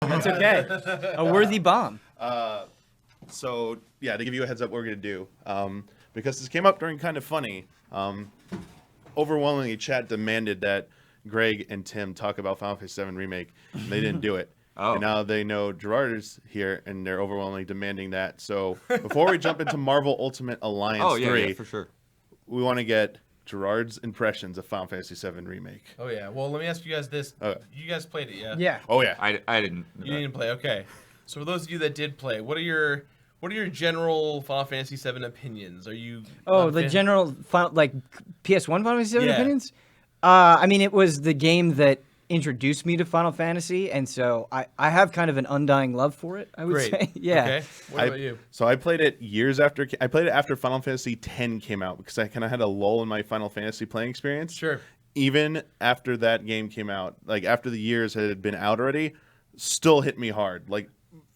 That's okay. A worthy bomb. So yeah, to give you a heads up, what we're gonna do, because this came up during Kind of Funny. Overwhelmingly, chat demanded that Greg and Tim talk about Final Fantasy VII Remake, and they didn't do it. Oh. And now they know Jirard is here, and they're overwhelmingly demanding that. So before we jump into Marvel Ultimate Alliance 3, yeah, for sure. we want to get Jirard's impressions of Final Fantasy VII Remake. Oh yeah. Well, let me ask you guys this. You guys played it, yeah? Yeah. Oh yeah. I didn't. You didn't play. Okay. So for those of you that did play, what are your general Final Fantasy VII opinions? Are you? General like PS1 Final Fantasy VII Yeah. opinions? I mean, it was the game that introduced me to Final Fantasy, and so I have kind of an undying love for it, I would say. Yeah. Okay. What about you? So I played it years after. I played it after Final Fantasy X came out because I kind of had a lull in my Final Fantasy playing experience. Sure. Even after that game came out, like after the years had been out already, still hit me hard. Like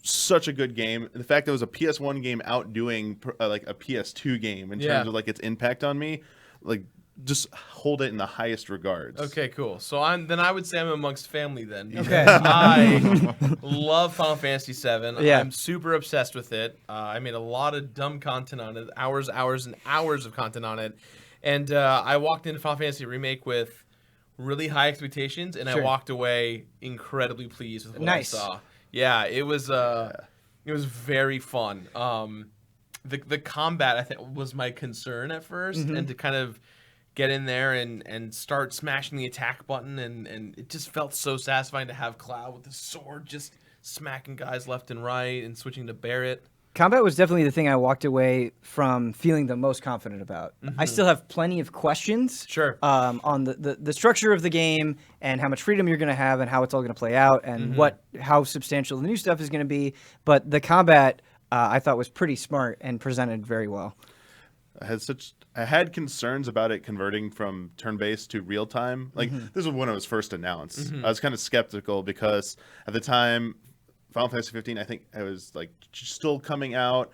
such a good game. The fact that it was a PS1 game outdoing like a PS2 game in terms of like its impact on me, like just hold it in the highest regards. Okay, cool. So I would say I'm amongst family then. Okay. I love Final Fantasy VII. Yeah. I'm super obsessed with it. I made a lot of dumb content on it, hours and hours of content on it. And I walked into Final Fantasy Remake with really high expectations, and I walked away incredibly pleased with what I saw. Yeah, it was very fun. The combat, I think, was my concern at first, and to kind of get in there and start smashing the attack button, and it just felt so satisfying to have Cloud with the sword just smacking guys left and right and switching to Barret. Combat was definitely the thing I walked away from feeling the most confident about. I still have plenty of questions on the structure of the game and how much freedom you're going to have and how it's all going to play out and how substantial the new stuff is going to be. But the combat I thought was pretty smart and presented very well. I had concerns about it converting from turn-based to real-time. Like this was when it was first announced. I was kind of skeptical because at the time, Final Fantasy 15, I think it was like still coming out.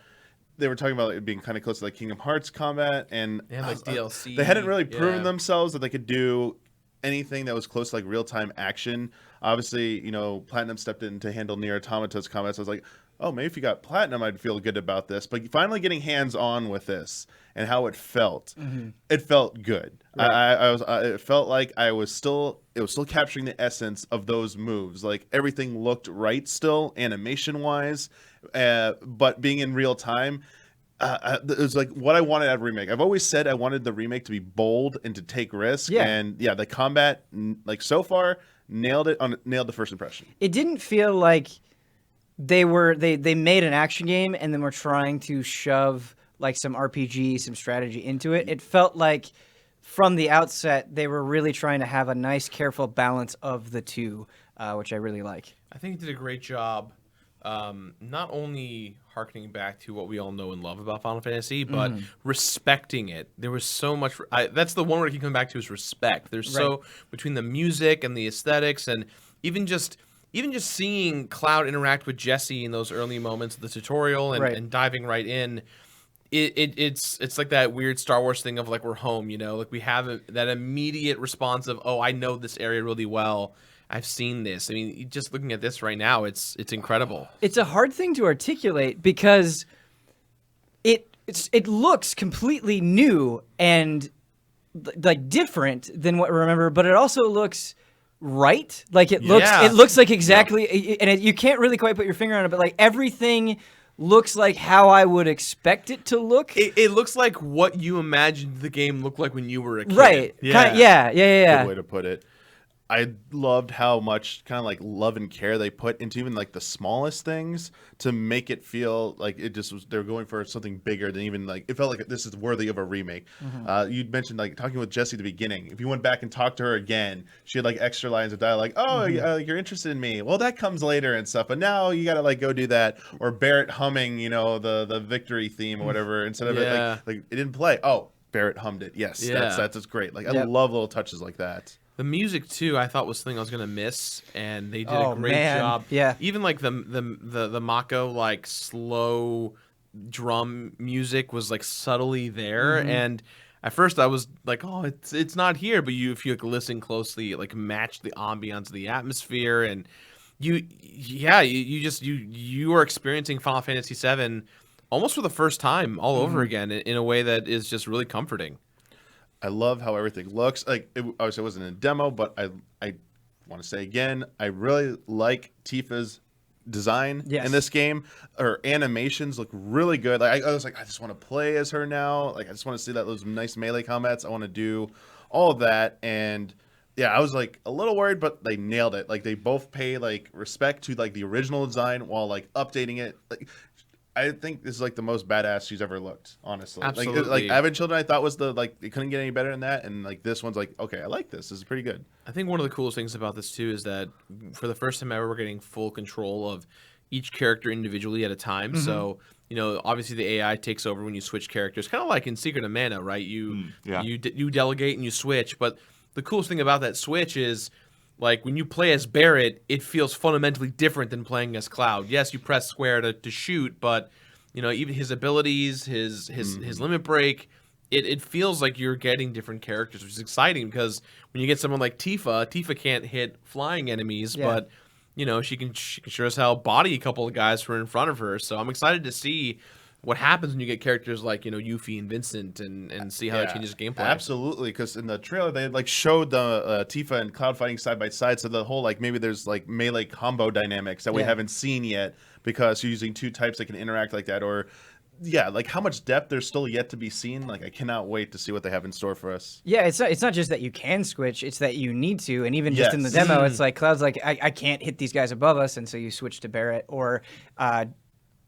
They were talking about it being kind of close to like Kingdom Hearts combat, and They had like DLC. They hadn't really proven themselves that they could do anything that was close to like real-time action. Obviously, you know, Platinum stepped in to handle Nier Automata's combat, so I was like, oh, maybe if you got Platinum, I'd feel good about this. But finally getting hands-on with this and how it felt good. Right. It felt like it was still capturing the essence of those moves. Like everything looked right still, animation-wise, but being in real time. It was like what I wanted out of Remake. I've always said I wanted the Remake to be bold and to take risks. Yeah. And yeah, the combat, like so far, nailed the first impression. It didn't feel like they made an action game and then were trying to shove like some RPG, some strategy into it. It felt like from the outset they were really trying to have a nice, careful balance of the two, which I really like. I think it did a great job, not only harkening back to what we all know and love about Final Fantasy, but respecting it. There was so much. That's the one word I keep coming back to is respect. There's so between the music and the aesthetics, and even just seeing Cloud interact with Jessie in those early moments of the tutorial and diving right in. It's like that weird Star Wars thing of like we're home, you know, like we have that immediate response of, oh, I know this area really well. I've seen this. I mean, just looking at this right now, it's incredible. It's a hard thing to articulate because it looks completely new and like different than what we remember, but it also looks right. Like it looks like exactly, and you can't really quite put your finger on it, but like everything looks like how I would expect it to look. It looks like what you imagined the game looked like when you were a kid. Right. Yeah. Good way to put it. I loved how much kind of like love and care they put into even like the smallest things to make it feel like it just was, they were going for something bigger than even like, it felt like this is worthy of a remake. You mentioned like talking with Jessie at the beginning. If you went back and talked to her again, she had like extra lines of dialogue. Oh, you're interested in me. Well, that comes later and stuff, but now you got to like go do that. Or Barret humming, you know, the victory theme or whatever, instead of it like it didn't play. Oh, Barret hummed it. Yes. That's great. Like I love little touches like that. The music too, I thought was something I was gonna miss, and they did a great job. Yeah, even like the Mako like slow drum music was like subtly there, and at first I was like, oh, it's not here, but if you like, listen closely, it like matched the ambiance of the atmosphere, and you are experiencing Final Fantasy VII almost for the first time all over again in a way that is just really comforting. I love how everything looks. Like, obviously, it wasn't a demo, but I want to say again, I really like Tifa's design in this game. Her animations look really good. Like, I was like, I just want to play as her now. Like, I just want to see those nice melee combats. I want to do all of that. And yeah, I was like a little worried, but they nailed it. Like, they both pay like respect to like the original design while like updating it. Like, I think this is like the most badass she's ever looked, honestly. Absolutely. Like Advent Children, I thought was it couldn't get any better than that, and like this one's like, okay, I like this. This is pretty good. I think one of the coolest things about this too is that for the first time ever, we're getting full control of each character individually at a time. So obviously the AI takes over when you switch characters, kind of like in Secret of Mana, right? You delegate and you switch, but the coolest thing about that switch is, like, when you play as Barrett, it feels fundamentally different than playing as Cloud. Yes, you press square to shoot, but even his abilities, his limit break, it feels like you're getting different characters, which is exciting because when you get someone like Tifa can't hit flying enemies, but she can sure as hell body a couple of guys who are in front of her. So I'm excited to see what happens when you get characters like Yuffie and Vincent and see how that changes gameplay. Absolutely, because in the trailer they like showed the Tifa and Cloud fighting side by side, so the whole like maybe there's like melee combo dynamics that we haven't seen yet because you're using two types that can interact like that, or like how much depth there's still yet to be seen. Like, I cannot wait to see what they have in store for us. Yeah, it's not just that you can switch, it's that you need to. And even just in the demo, it's like Cloud's like, I can't hit these guys above us, and so you switch to Barrett, or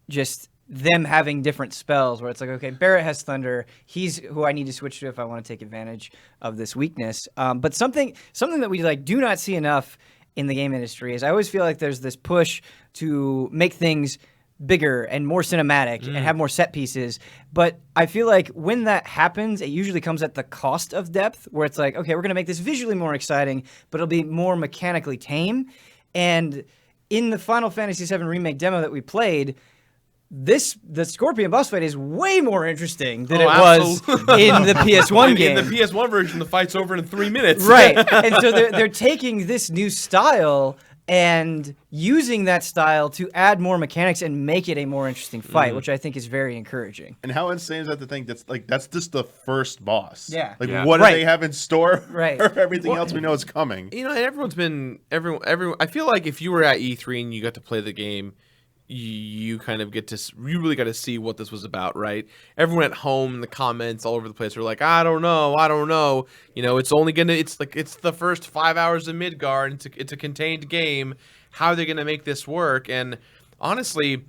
just them having different spells where it's like, okay, Barrett has Thunder. He's who I need to switch to if I want to take advantage of this weakness. But something that we like do not see enough in the game industry is I always feel like there's this push to make things bigger and more cinematic and have more set pieces. But I feel like when that happens, it usually comes at the cost of depth, where it's like, okay, we're going to make this visually more exciting, but it'll be more mechanically tame. And in the Final Fantasy VII Remake demo that we played, the Scorpion boss fight is way more interesting than it was in the PS1 game. In the PS1 version, the fight's over in 3 minutes. Right. And so they're taking this new style and using that style to add more mechanics and make it a more interesting fight, which I think is very encouraging. And how insane is that to think that's just the first boss? Yeah. Like, what do they have in store for everything else we know is coming? And everyone's been everyone. I feel like if you were at E3 and you got to play the game, you kind of you really got to see what this was about, right? Everyone at home in the comments all over the place are like, I don't know. It's the first 5 hours of Midgard. It's a contained game. How are they gonna make this work? And honestly,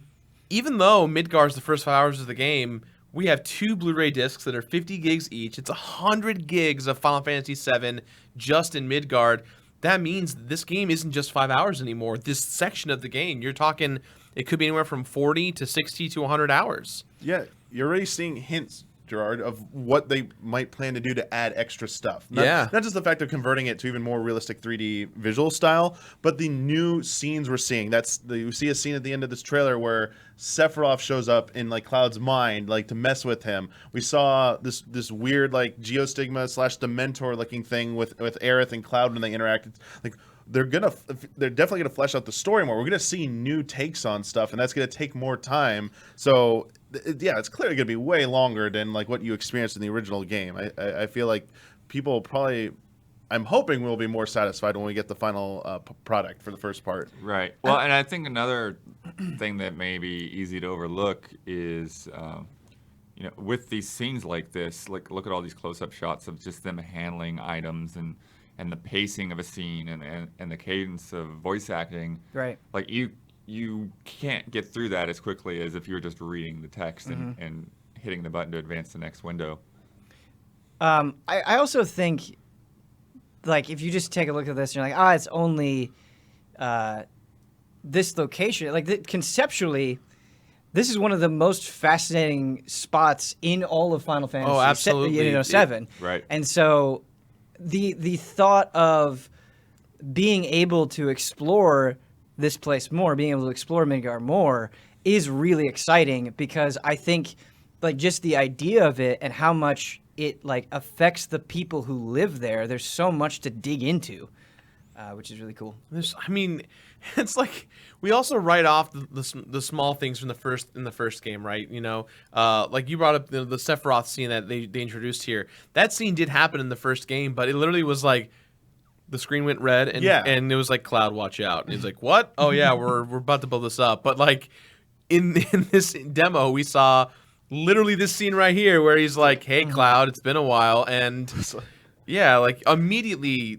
even though Midgard's the first 5 hours of the game, we have 2 Blu-ray discs that are 50 gigs each. It's 100 gigs of Final Fantasy VII just in Midgard. That means this game isn't just 5 hours anymore. This section of the game, you're talking, it could be anywhere from 40 to 60 to 100 hours. Yeah, you're already seeing hints, Jirard, of what they might plan to do to add extra stuff. Not just the fact of converting it to even more realistic 3D visual style, but the new scenes we're seeing. You see a scene at the end of this trailer where Sephiroth shows up in like Cloud's mind, like to mess with him. We saw this weird like Geostigma / Dementor looking thing with Aerith and Cloud when they interacted. Like, they're definitely gonna flesh out the story more. We're gonna see new takes on stuff, and that's gonna take more time. So it's clearly gonna be way longer than like what you experienced in the original game. I feel like people probably, I'm hoping, will be more satisfied when we get the final product for the first part. Right. Well, and I think another thing that may be easy to overlook is, with these scenes like this, like look at all these close-up shots of just them handling items and the pacing of a scene and the cadence of voice acting. Right. Like you can't get through that as quickly as if you were just reading the text and hitting the button to advance the next window. I also think, like, if you just take a look at this, and you're like, it's only this location. Like, conceptually, this is one of the most fascinating spots in all of Final Fantasy. Oh, absolutely. 7. Right. And so the thought of being able to explore this place more, being able to explore Midgard more, is really exciting, because I think, like, just the idea of it and how much it like affects the people who live there, there's so much to dig into. which is really cool. I mean, it's like we also write off the small things from the first game, right? You know, like you brought up the Sephiroth scene that they introduced here. That scene did happen in the first game, but it literally was like the screen went red and it was like Cloud, watch out. And he's like, what? Oh yeah, we're about to build this up. But like in this demo, we saw literally this scene right here where he's like, hey Cloud, it's been a while, and yeah, like immediately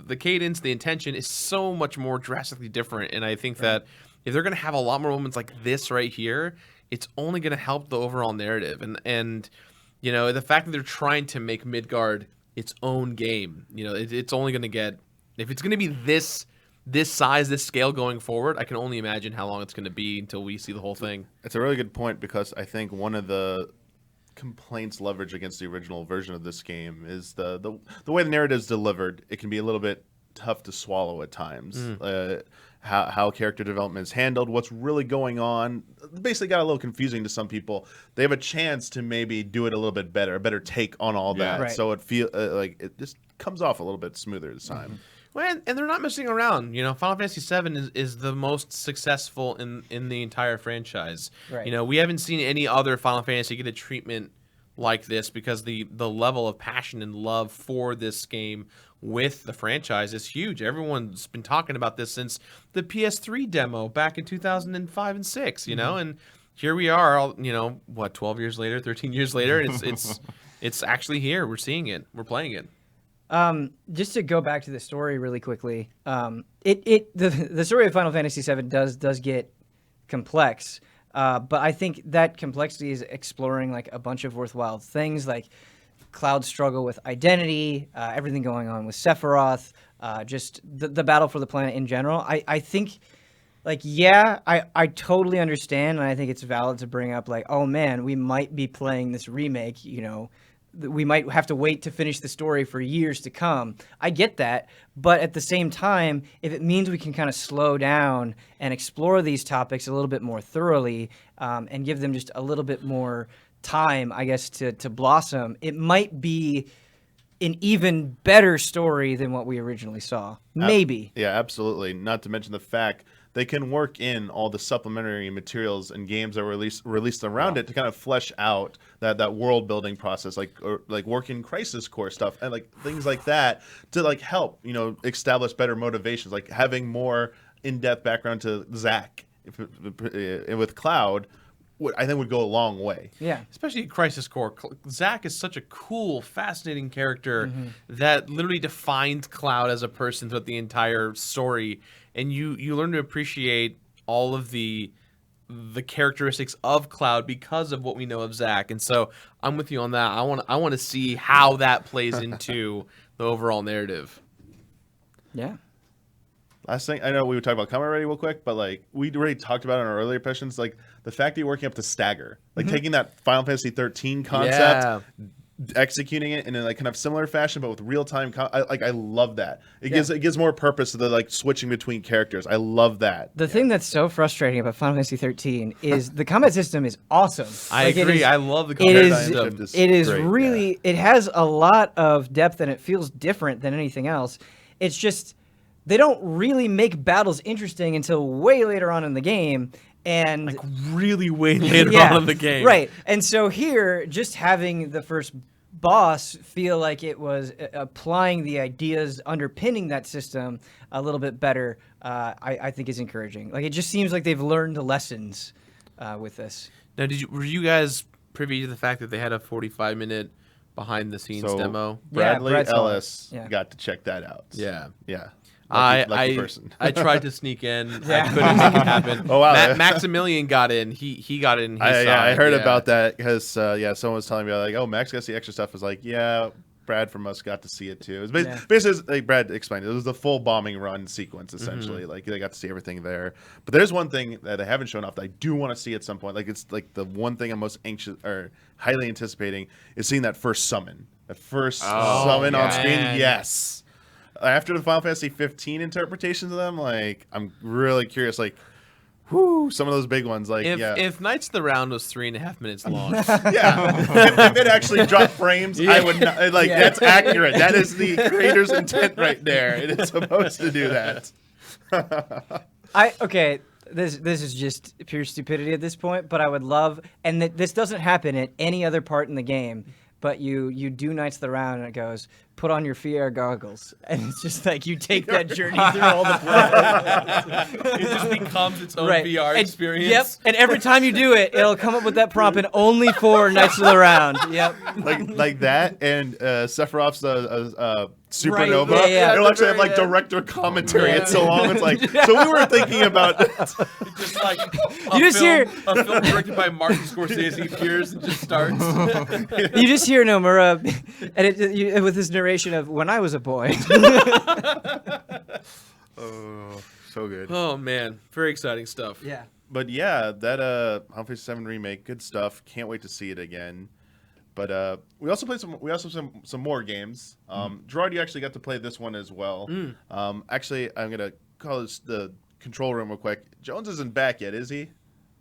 the cadence, the intention is so much more drastically different. And I think that if they're going to have a lot more moments like this right here, it's only going to help the overall narrative. And you know, the fact that they're trying to make Midgard its own game, you know, it's only going to get, if it's going to be this size, this scale going forward, I can only imagine how long it's going to be until we see the whole thing. It's a really good point, because I think one of the complaints leverage against the original version of this game is the way the narrative is delivered. It can be a little bit tough to swallow at times. How character development is handled, what's really going on, basically got a little confusing to some people. They have a chance to maybe do it a little bit better, a better take on all that. Right. So it feel like it just comes off a little bit smoother this time. Well, and they're not messing around. You know, Final Fantasy VII is the most successful in the entire franchise. Right. You know, we haven't seen any other Final Fantasy get a treatment like this, because the level of passion and love for this game with the franchise is huge. Everyone's been talking about this since the PS3 demo back in 2005 and 6, you know, and here we are, all, you know, what, 12 years later, 13 years later, it's actually here. We're seeing it. We're playing it. Just to go back to the story really quickly, the story of Final Fantasy VII does get complex, but I think that complexity is exploring like a bunch of worthwhile things, like Cloud's struggle with identity, everything going on with Sephiroth, just the battle for the planet in general. I think, like, yeah, I totally understand, and I think it's valid to bring up, like, oh man, we might be playing this remake, you know, we might have to wait to finish the story for years to come. I get that, but at the same time, if it means we can kind of slow down and explore these topics a little bit more thoroughly, and give them just a little bit more time, I guess, to blossom, it might be an even better story than what we originally saw. Maybe. Yeah, absolutely. Not to mention the fact they can work in all the supplementary materials and games that were released around it to kind of flesh out that world building process, like working Crisis Core stuff and like things like that to like help, you know, establish better motivations, like having more in-depth background to Zack with Cloud. I think would go a long way. Yeah. Especially Crisis Core. Zack is such a cool, fascinating character that literally defines Cloud as a person throughout the entire story. And you learn to appreciate all of the characteristics of Cloud because of what we know of Zack. And so I'm with you on that. I want to see how that plays into the overall narrative. Yeah. Last thing, I know we were talking about combat already real quick, but like we already talked about in our earlier sessions, like the fact that you're working up to stagger, like taking that Final Fantasy 13 concept, executing it in a like kind of similar fashion, but with real time. I love that. It gives more purpose to the like switching between characters. I love that. The thing that's so frustrating about Final Fantasy 13 is the combat system is awesome. I agree. I love the combat system. It is really. It has a lot of depth and it feels different than anything else. It's just they don't really make battles interesting until way later on in the game. And like really way later on in the game. Right. And so here, just having the first boss feel like it was applying the ideas underpinning that system a little bit better, I think is encouraging. Like, it just seems like they've learned the lessons with this. Now, were you guys privy to the fact that they had a 45-minute behind-the-scenes demo? Bradley Ellis got to check that out. Yeah. Yeah. Lucky person. I tried to sneak in. I couldn't make it happen. Oh wow! Maximilian got in. He got in. I heard about that because someone was telling me like, oh, Max got to see extra stuff. I was like, yeah, Brad from us got to see it too. It was basically like Brad explained it was the full bombing run sequence essentially. Like they got to see everything there. But there's one thing that I haven't shown off that I do want to see at some point. Like it's like the one thing I'm most anxious or highly anticipating is seeing that first summon. That first summon on screen. Yes. After the Final Fantasy 15 interpretations of them, like I'm really curious, like whoo, some of those big ones. Like, if Knights of the Round was 3.5 minutes long, if it actually dropped frames, I would not. Like, that's accurate. That is the creator's intent right there. It is supposed to do that. Okay. This is just pure stupidity at this point, but I would love, and this doesn't happen at any other part in the game, but you do Knights of the Round, and it goes, put on your VR goggles, and it's just like you take that journey through all the planets. it just becomes its own VR experience. Yep, and every time you do it, it'll come up with that prompt, and only for Knights of the Round. Yep. Like that, and Sephiroth's Supernova. Right, yeah. It'll actually have like director commentary. It's so long. It's like, so we were thinking about this. Just like You just hear- a film directed by Martin Scorsese appears and just starts. You just hear Nomura, and with his narration of when I was a boy. Oh, so good. Oh man, very exciting stuff. Yeah. But yeah, that Final Fantasy 7 remake, good stuff. Can't wait to see it again. But we also played some more games. Jirard, you actually got to play this one as well. Actually, I'm gonna call this the control room real quick. Jones isn't back yet, is he?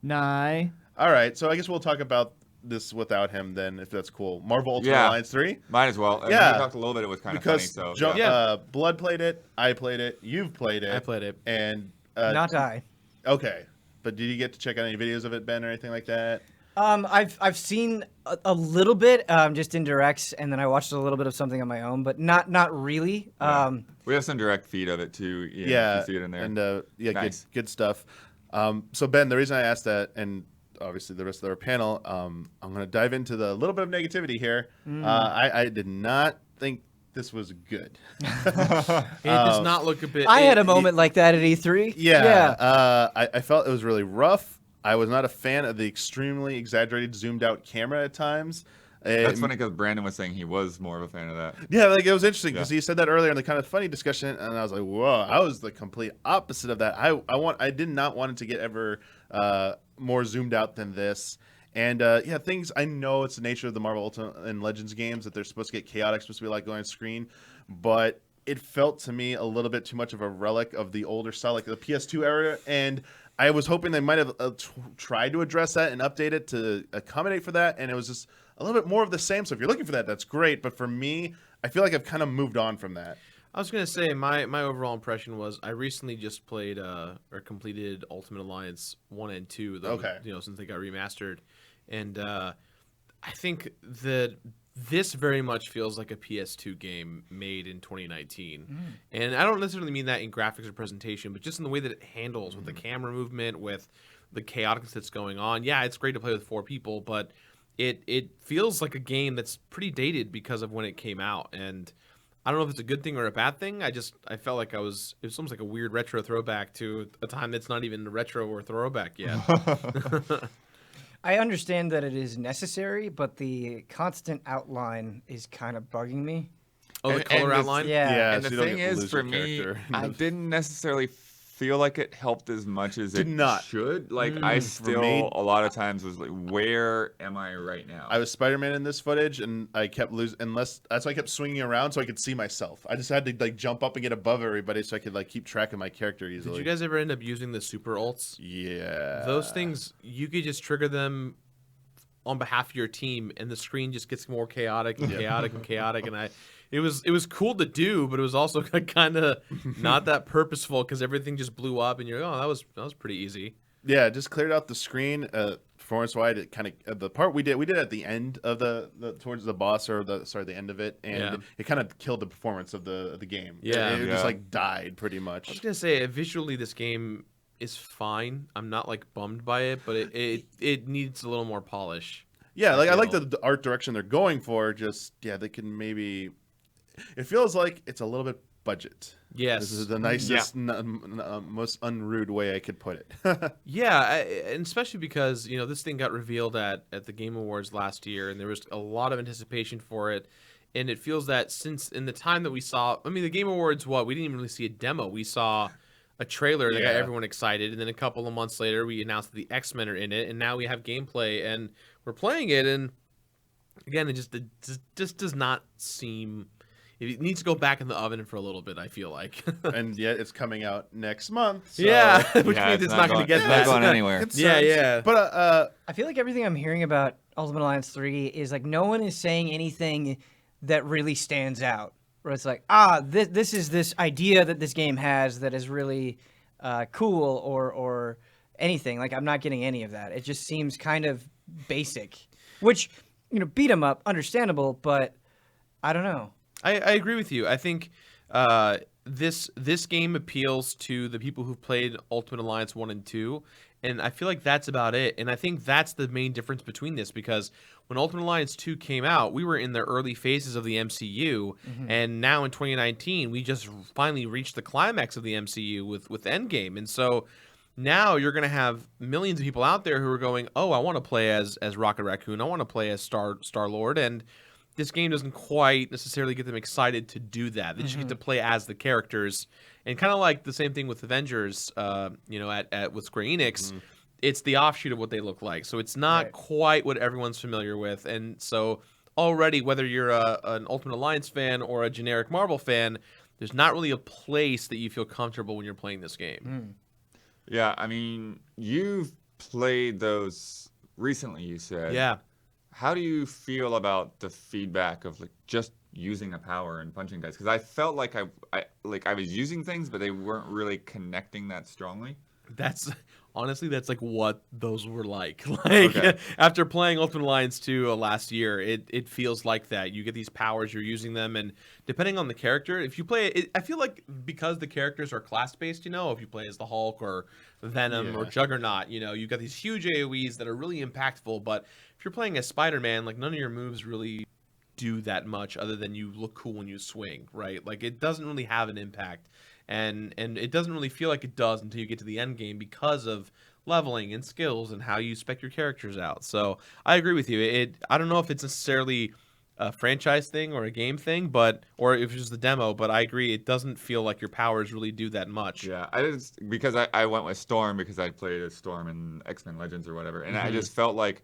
Nah. All right, so I guess we'll talk about this without him then, if that's cool. Marvel Ultimate Alliance 3. Might as well. Yeah. We talked a little bit. It was kind of funny. Because So Blood played it, I played it, you've played it. I played it. And Not I. okay. But did you get to check out any videos of it, Ben, or anything like that? I've seen a little bit, just in directs, and then I watched a little bit of something on my own, but not really. we have some direct feed of it too. Yeah, you can see it in there. and Nice. good stuff. So Ben, the reason I asked that, and obviously the rest of our panel, I'm going to dive into the little bit of negativity here. I did not think this was good. It does not look a bit. I had a moment like that at E3. Yeah. I felt it was really rough. I was not a fan of the extremely exaggerated, zoomed out camera at times. That's funny because Brandon was saying he was more of a fan of that. Yeah, like it was interesting because he said that earlier in the kind of funny discussion, and I was like, "Whoa!" I was the complete opposite of that. I did not want it to get ever more zoomed out than this. And things I know it's the nature of the Marvel Ultimate and Legends games that they're supposed to get chaotic, supposed to be like going on screen, but it felt to me a little bit too much of a relic of the older style, like the PS2 era, and I was hoping they might have tried to address that and update it to accommodate for that, and it was just a little bit more of the same. So if you're looking for that, that's great. But for me, I feel like I've kind of moved on from that. I was gonna say my overall impression was I recently just played or completed Ultimate Alliance 1 and 2. Okay. Since they got remastered, and I think that this very much feels like a PS2 game made in 2019. And I don't necessarily mean that in graphics or presentation, but just in the way that it handles with the camera movement, with the chaoticness that's going on. Yeah, it's great to play with 4 people, but it feels like a game that's pretty dated because of when it came out. And I don't know if it's a good thing or a bad thing. I felt like it was almost like a weird retro throwback to a time that's not even retro or throwback yet. I understand that it is necessary, but the constant outline is kind of bugging me. Oh, the color outline? Yeah. And so the you don't thing get to is, lose for your me, character. I didn't necessarily feel like it helped as much as Did it not. should. Like, I still, me- a lot of times, was like, where am I right now? I was Spider-Man in this footage, and I kept losing. That's why I kept swinging around so I could see myself. I just had to like jump up and get above everybody so I could like keep track of my character easily. Did you guys ever end up using the super ults? Yeah. Those things, you could just trigger them on behalf of your team, and the screen just gets more chaotic and chaotic and chaotic. And it was cool to do, but it was also kind of not that purposeful because everything just blew up, and you're like, oh, that was pretty easy. Yeah, just cleared out the screen. Performance-wide, it kind of the part we did at the end of the towards the boss or the end of it, and it kind of killed the performance of the game. Yeah. it just like died pretty much. I was gonna say visually this game is fine. I'm not like bummed by it, but it needs a little more polish. Yeah, like I like feel. the art direction they're going for. Just they can maybe. It feels like it's a little bit budget. Yes. This is the nicest, most unrude way I could put it. Yeah, and especially because this thing got revealed at the Game Awards last year, and there was a lot of anticipation for it. And it feels that since in the time that we saw, the Game Awards, we didn't even really see a demo. We saw a trailer that got everyone excited, and then a couple of months later, we announced that the X-Men are in it, and now we have gameplay, and we're playing it, and again, it just does not seem. it needs to go back in the oven for a little bit. I feel like. And yet it's coming out next month. So. Yeah, which Yeah, means it's not going to get it's that. not going anywhere. Yeah. But I feel like everything I'm hearing about Ultimate Alliance 3 is like no one is saying anything that really stands out. Where it's like, this is this idea that this game has that is really cool or anything. Like I'm not getting any of that. It just seems kind of basic, which beat 'em up, understandable, but I don't know. I agree with you. I think this game appeals to the people who've played Ultimate Alliance 1 and 2, and I feel like that's about it. And I think that's the main difference between this, because when Ultimate Alliance 2 came out, we were in the early phases of the MCU, and now in 2019, we just finally reached the climax of the MCU with Endgame. And so now you're going to have millions of people out there who are going, oh, I want to play as Rocket Raccoon, I want to play as Star-Lord, and this game doesn't quite necessarily get them excited to do that. They just get to play as the characters, and kind of like the same thing with Avengers, with Square Enix. It's the offshoot of what they look like, so it's not quite what everyone's familiar with. And so already, whether you're an Ultimate Alliance fan or a generic Marvel fan, there's not really a place that you feel comfortable when you're playing this game. Yeah, I mean, you've played those recently, you said. Yeah. How do you feel about the feedback of like just using a power and punching guys? Because I felt like I was using things, but they weren't really connecting that strongly. That's honestly like what those were like. Okay. After playing Ultimate Alliance 2 last year, it feels like that. You get these powers, you're using them, and depending on the character, if you play it, I feel like because the characters are class based, if you play as the Hulk or Venom or Juggernaut, you got these huge AoEs that are really impactful. But if you're playing as Spider-Man, like none of your moves really do that much other than you look cool when you swing, right? Like it doesn't really have an impact. And it doesn't really feel like it does until you get to the end game because of leveling and skills and how you spec your characters out. So I agree with you. I don't know if it's necessarily a franchise thing or a game thing, or if it's just the demo, but I agree it doesn't feel like your powers really do that much. Yeah, because I went with Storm because I played as Storm in X-Men Legends or whatever, and I just felt like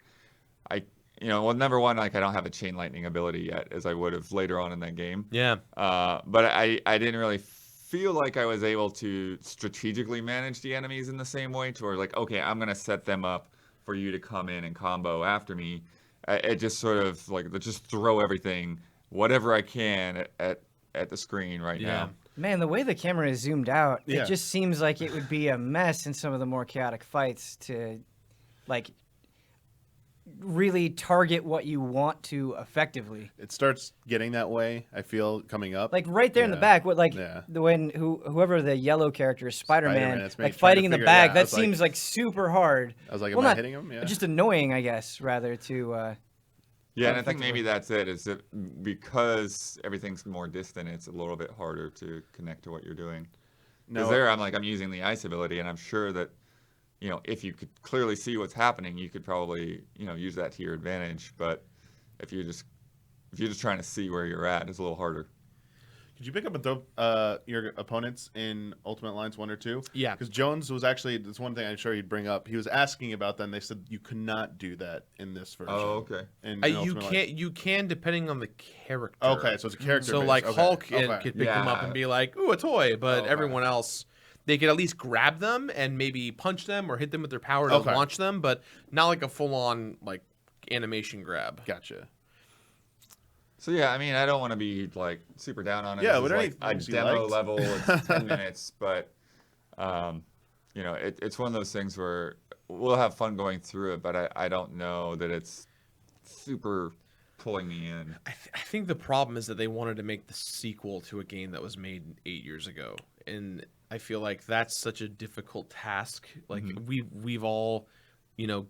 number one, like I don't have a chain lightning ability yet, as I would have later on in that game. Yeah. But I didn't really feel like I was able to strategically manage the enemies in the same way to where like, okay, I'm going to set them up for you to come in and combo after me. It just sort of like, just throw everything, whatever I can at the screen now. Man, the way the camera is zoomed out, it just seems like it would be a mess in some of the more chaotic fights to like really target what you want to effectively. It starts getting that way, I feel, coming up. Like right there in the back, whoever the yellow character is, Spider-Man like fighting in the back, that seems like super hard. I was like, am I hitting him? Yeah. Just annoying, I guess, rather to... yeah, and I think maybe that's it, is that because everything's more distant, it's a little bit harder to connect to what you're doing. Because I'm using the ice ability, and I'm sure that if you could clearly see what's happening, you could probably, use that to your advantage. But if you're just trying to see where you're at, it's a little harder. Did you pick up and throw your opponents in Ultimate Alliance 1 or 2? Yeah. Because Jones was actually, that's one thing I'm sure he'd bring up. He was asking about that, and they said you could not do that in this version. Oh, okay. You can depending on the character. Okay, so it's a character. So like Hulk could pick them up and be like, ooh, a toy. But everyone else, they could at least grab them and maybe punch them or hit them with their power to launch them, but not like a full-on like animation grab. Gotcha. So yeah, I mean, I don't want to be like super down on it. Yeah, but like a demo level, it's 10 minutes, but it's one of those things where we'll have fun going through it, but I don't know that it's super pulling me in. I think the problem is that they wanted to make the sequel to a game that was made 8 years ago, and I feel like that's such a difficult task. Like we've all,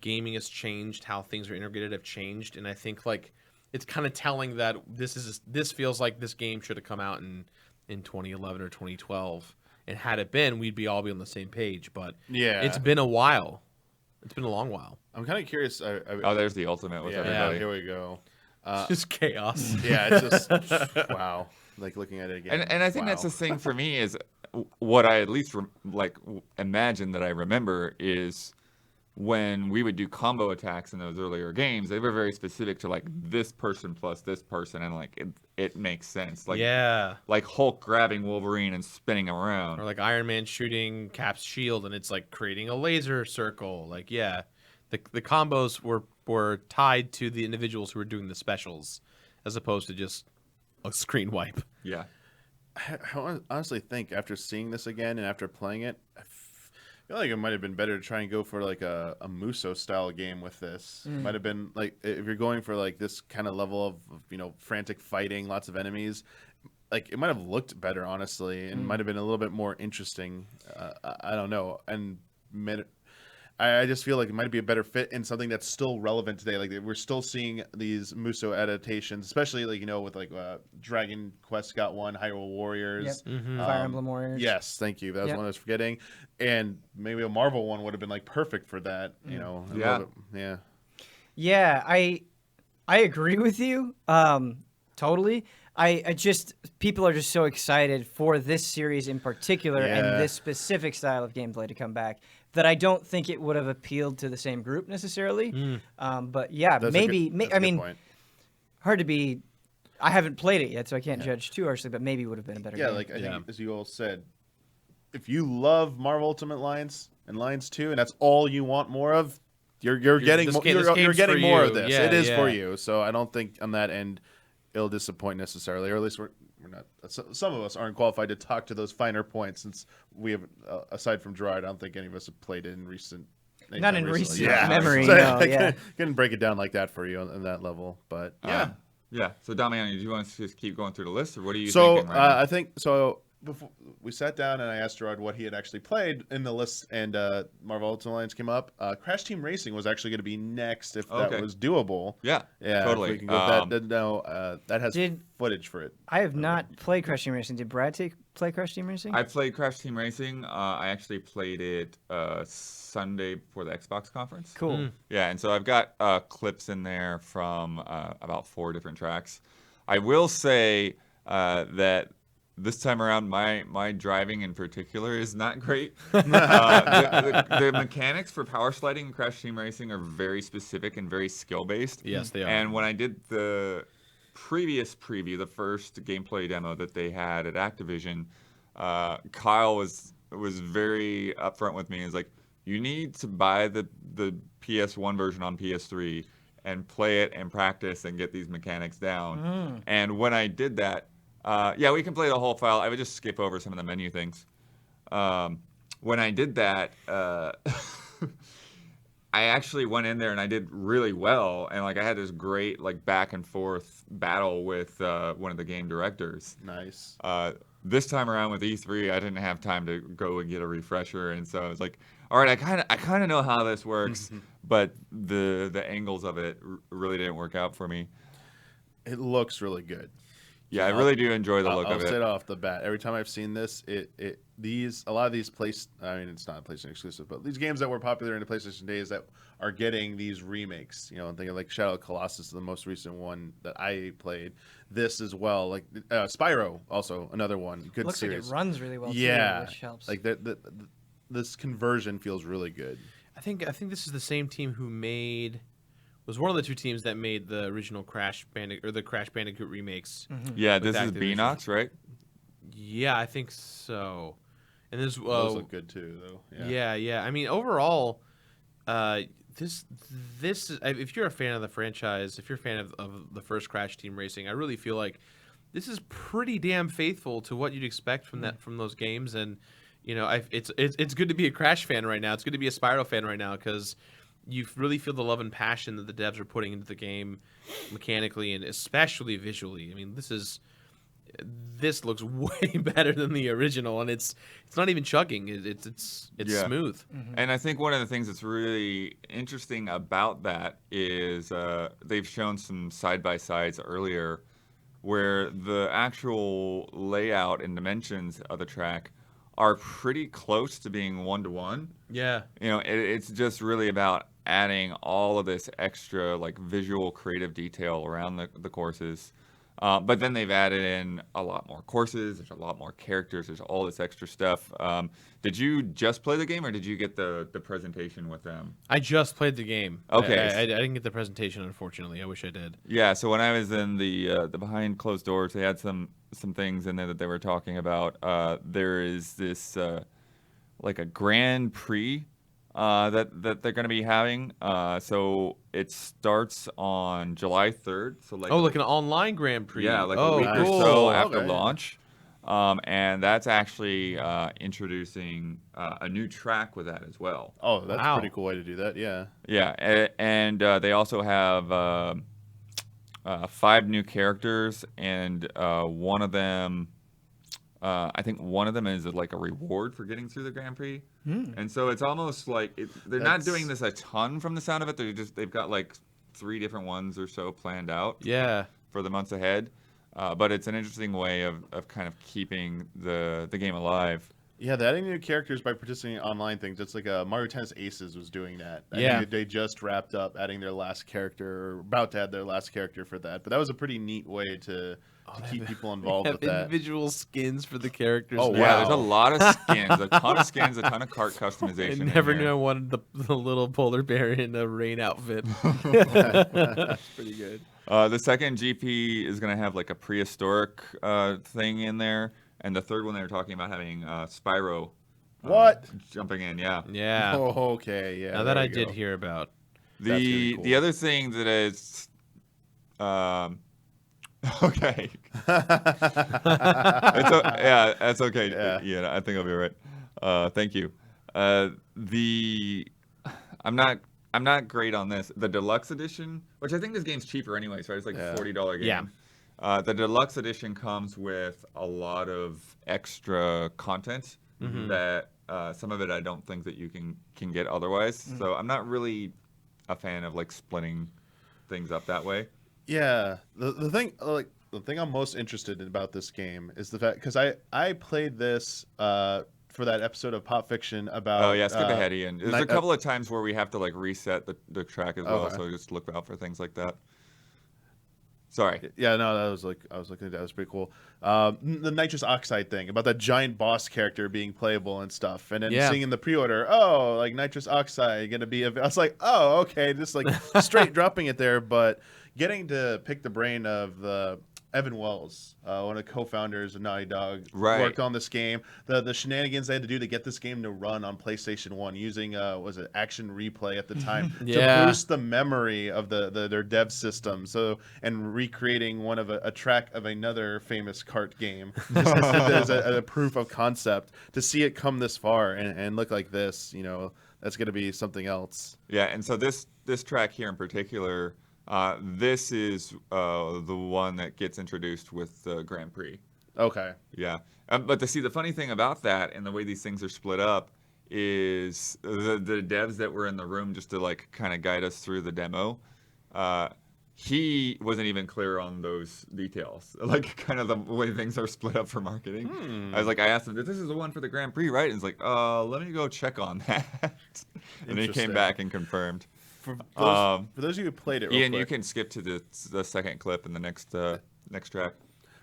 gaming has changed, how things are integrated have changed, and I think like it's kind of telling that this feels like this game should have come out in 2011 or 2012, and had it been, we'd all be on the same page. But it's been a while. It's been a long while. I'm kind of curious. There's the ultimate with everybody. Yeah, here we go. It's just chaos. Yeah, it's just wow. Like looking at it again. And I think that's the thing for me is what I at least imagine that I remember is when we would do combo attacks in those earlier games, they were very specific to like this person plus this person, and like it makes sense. Like like Hulk grabbing Wolverine and spinning him around, or like Iron Man shooting Cap's shield and it's like creating a laser circle. Like the combos were tied to the individuals who were doing the specials, as opposed to just a screen wipe. Yeah. I honestly think after seeing this again and after playing it, I feel like it might have been better to try and go for like a Muso style game with this. Might have been like, if you're going for like this kind of level of frantic fighting, lots of enemies, like it might have looked better honestly, and might have been a little bit more interesting. I don't know, and I just feel like it might be a better fit in something that's still relevant today. Like we're still seeing these Muso adaptations, especially like with like Dragon Quest got one, Hyrule Warriors, Fire Emblem Warriors. Yes, thank you. That was one I was forgetting, and maybe a Marvel one would have been like perfect for that. Yeah, I agree with you. Totally. I just people are just so excited for this series in particular and this specific style of gameplay to come back that I don't think it would have appealed to the same group necessarily. But yeah, maybe. I mean, hard to be. I haven't played it yet, so I can't judge too harshly. But maybe it would have been a better game. Like I think, as you all said, if you love Marvel Ultimate Alliance and Alliance 2, and that's all you want more of, you're getting more of this. It is for you. So I don't think on that end it'll disappoint necessarily, or at least we're not. Some of us aren't qualified to talk to those finer points, since we have, aside from Jirard, I don't think any of us have played it in recent. Not in recent yeah. memory. So I couldn't break it down like that for you on that level, but yeah. So Damiani, do you want to just keep going through the list, or what are you so thinking right now? I think so. Before we sat down and I asked Jirard what he had actually played in the list, and Marvel Ultimate Alliance came up. Crash Team Racing was actually going to be next if that was doable. Yeah, totally. If we can go with that. That has footage for it. I have not played Crash Team Racing. Did Brad play Crash Team Racing? I played Crash Team Racing. I actually played it Sunday before the Xbox conference. Cool. Yeah, and so I've got clips in there from about 4 different tracks. I will say that this time around, my driving in particular is not great. The mechanics for power sliding and Crash Team Racing are very specific and very skill-based. Yes, they are. And when I did the previous preview, the first gameplay demo that they had at Activision, Kyle was very upfront with me. He's like, you need to buy the PS1 version on PS3 and play it and practice and get these mechanics down. And when I did that, we can play the whole file. I would just skip over some of the menu things. When I did that, I actually went in there and I did really well. And like I had this great like back and forth battle with one of the game directors. Nice. This time around with E3, I didn't have time to go and get a refresher, and so I was like, all right, I kind of know how this works, but the angles of it really didn't work out for me. It looks really good. Yeah, I really do enjoy the look of it. I'll say it off the bat. Every time I've seen this, a lot of these I mean, it's not a PlayStation exclusive, but these games that were popular in the PlayStation days that are getting these remakes. I'm thinking like Shadow of the Colossus, the most recent one that I played. This as well, like Spyro, also another one. Good Looks series. like it runs really well too, which helps. Like this conversion feels really good. I think this is the same team who was one of the 2 teams that made the original Crash Bandicoot remakes. Yeah, this is Beanox, right? Yeah, I think so. And this those look good too, though. Yeah. I mean, overall, this if you're a fan of the franchise, if you're a fan of the first Crash Team Racing, I really feel like this is pretty damn faithful to what you'd expect from those games. And it's good to be a Crash fan right now. It's good to be a Spyro fan right now, because you really feel the love and passion that the devs are putting into the game mechanically and especially visually. I mean, this looks way better than the original, and it's not even chugging. It's smooth. And I think one of the things that's really interesting about that is they've shown some side-by-sides earlier where the actual layout and dimensions of the track are pretty close to being one-to-one. Yeah. It's just really about adding all of this extra like visual creative detail around the courses. But then they've added in a lot more courses. There's a lot more characters. There's all this extra stuff. Did you just play the game, or did you get the presentation with them? I just played the game. Okay. I didn't get the presentation, unfortunately. I wish I did. Yeah. So when I was in the behind closed doors, they had some things in there that they were talking about. There is this like a Grand Prix that they're going to be having. So it starts on July 3rd. So like Like an online Grand Prix. yeah, like a week or cool. so after Okay. launch. And that's actually introducing a new track with that as well. Oh, that's Wow. a pretty cool way to do that. Yeah. Yeah, and they also have 5 new characters, and one of them, I think one of them is like a reward for getting through the Grand Prix. And so it's almost like they're not That's- doing this a ton from the sound of it. They've got like 3 different ones or so planned out Yeah. for the months ahead. But it's an interesting way of kind of keeping the game alive. Yeah, they're adding new characters by participating in online things. It's like Mario Tennis Aces was doing that. I Yeah. think they just wrapped up adding their last character, or about to add their last character for that. But that was a pretty neat way to keep people involved Have with that. individual skins for the characters. Oh, now. Yeah, wow. there's a lot of skins, a ton of skins, a ton of cart customization. I in never here. knew I wanted the little polar bear in a rain outfit. That's pretty good. The second GP is going to have like a prehistoric thing in there, and the third one they were talking about having Spyro. What? Jumping in, yeah. Yeah. Oh, okay, yeah. Now that there I we did go. hear about. That's gonna be The cool. other thing that is, okay, yeah, that's okay. Yeah. Yeah, I think I'll be all right. Thank you. I'm not great on this. The deluxe edition, which I think this game's cheaper anyway, so it's like Yeah. a $40 game. Yeah. The deluxe edition comes with a lot of extra content that some of it I don't think that you can get otherwise. So I'm not really a fan of like splitting things up that way. Yeah, the thing I'm most interested in about this game is the fact, because I played this for that episode of Pop Fiction about. Oh yeah, skip ahead, Ian. There's a couple of times where we have to like reset the track as well, Okay. so just look out for things like that. Sorry. Yeah, no, that was like I was looking at that. Was pretty cool. The nitrous oxide thing about that giant boss character being playable and stuff, and then Yeah. seeing in the pre-order, oh, like nitrous oxide gonna be. I was like, oh, okay, just like straight dropping it there, but getting to pick the brain of the Evan Wells, one of the co-founders of Naughty Dog, Right. worked on this game. The shenanigans they had to do to get this game to run on PlayStation 1 using was it Action Replay at the time Yeah. to boost the memory of their dev system. So and recreating one of a track of another famous kart game as a proof of concept. To see it come this far and look like this, that's going to be something else. Yeah, and so this track here in particular, this is the one that gets introduced with the Grand Prix. Okay. Yeah, but the funny thing about that and the way these things are split up is the devs that were in the room just to like kind of guide us through the demo. He wasn't even clear on those details, like kind of the way things are split up for marketing. I asked him, "This is the one for the Grand Prix, right?" And he's like, "Let me go check on that." And he came Interesting. back and confirmed. For those of you who played it, real Ian, quick, you can skip to the second clip in the next track.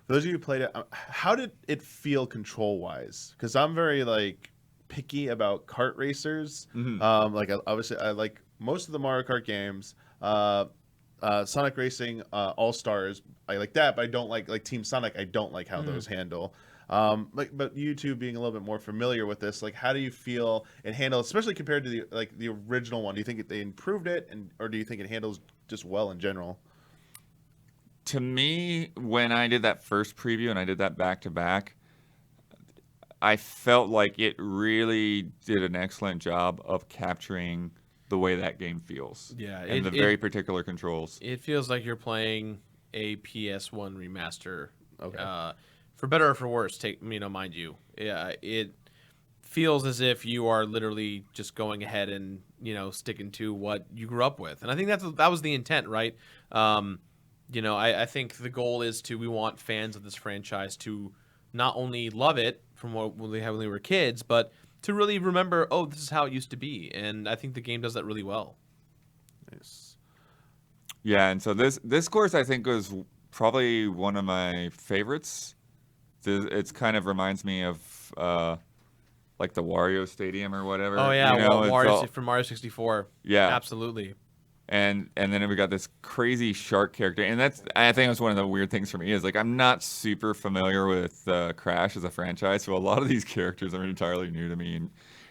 For those of you who played it, how did it feel control-wise? Because I'm very picky about kart racers. Obviously, I like most of the Mario Kart games. Sonic Racing, All Stars, I like that, but I don't like Team Sonic. I don't like how those handle. But you two being a little bit more familiar with this, how do you feel it handles, especially compared to the original one? Do you think they improved it, or do you think it handles just well in general? To me, when I did that first preview and I did that back to back, I felt like it really did an excellent job of capturing the way that game feels. Yeah, and the very particular controls. It feels like you're playing a PS1 remaster. Okay. For better or for worse, mind you. Yeah, it feels as if you are literally just going ahead and sticking to what you grew up with, and I think that was the intent, right? I think the goal is we want fans of this franchise to not only love it from what they had when they were kids, but to really remember, oh, this is how it used to be, and I think the game does that really well. Nice. Yeah, and so this course I think was probably one of my favorites. It's kind of reminds me of like the Wario Stadium or whatever. Oh yeah, you know, Mario from Mario 64. Yeah, absolutely. And then we got this crazy shark character, and I think that's one of the weird things for me is like I'm not super familiar with Crash as a franchise, so a lot of these characters are entirely new to me,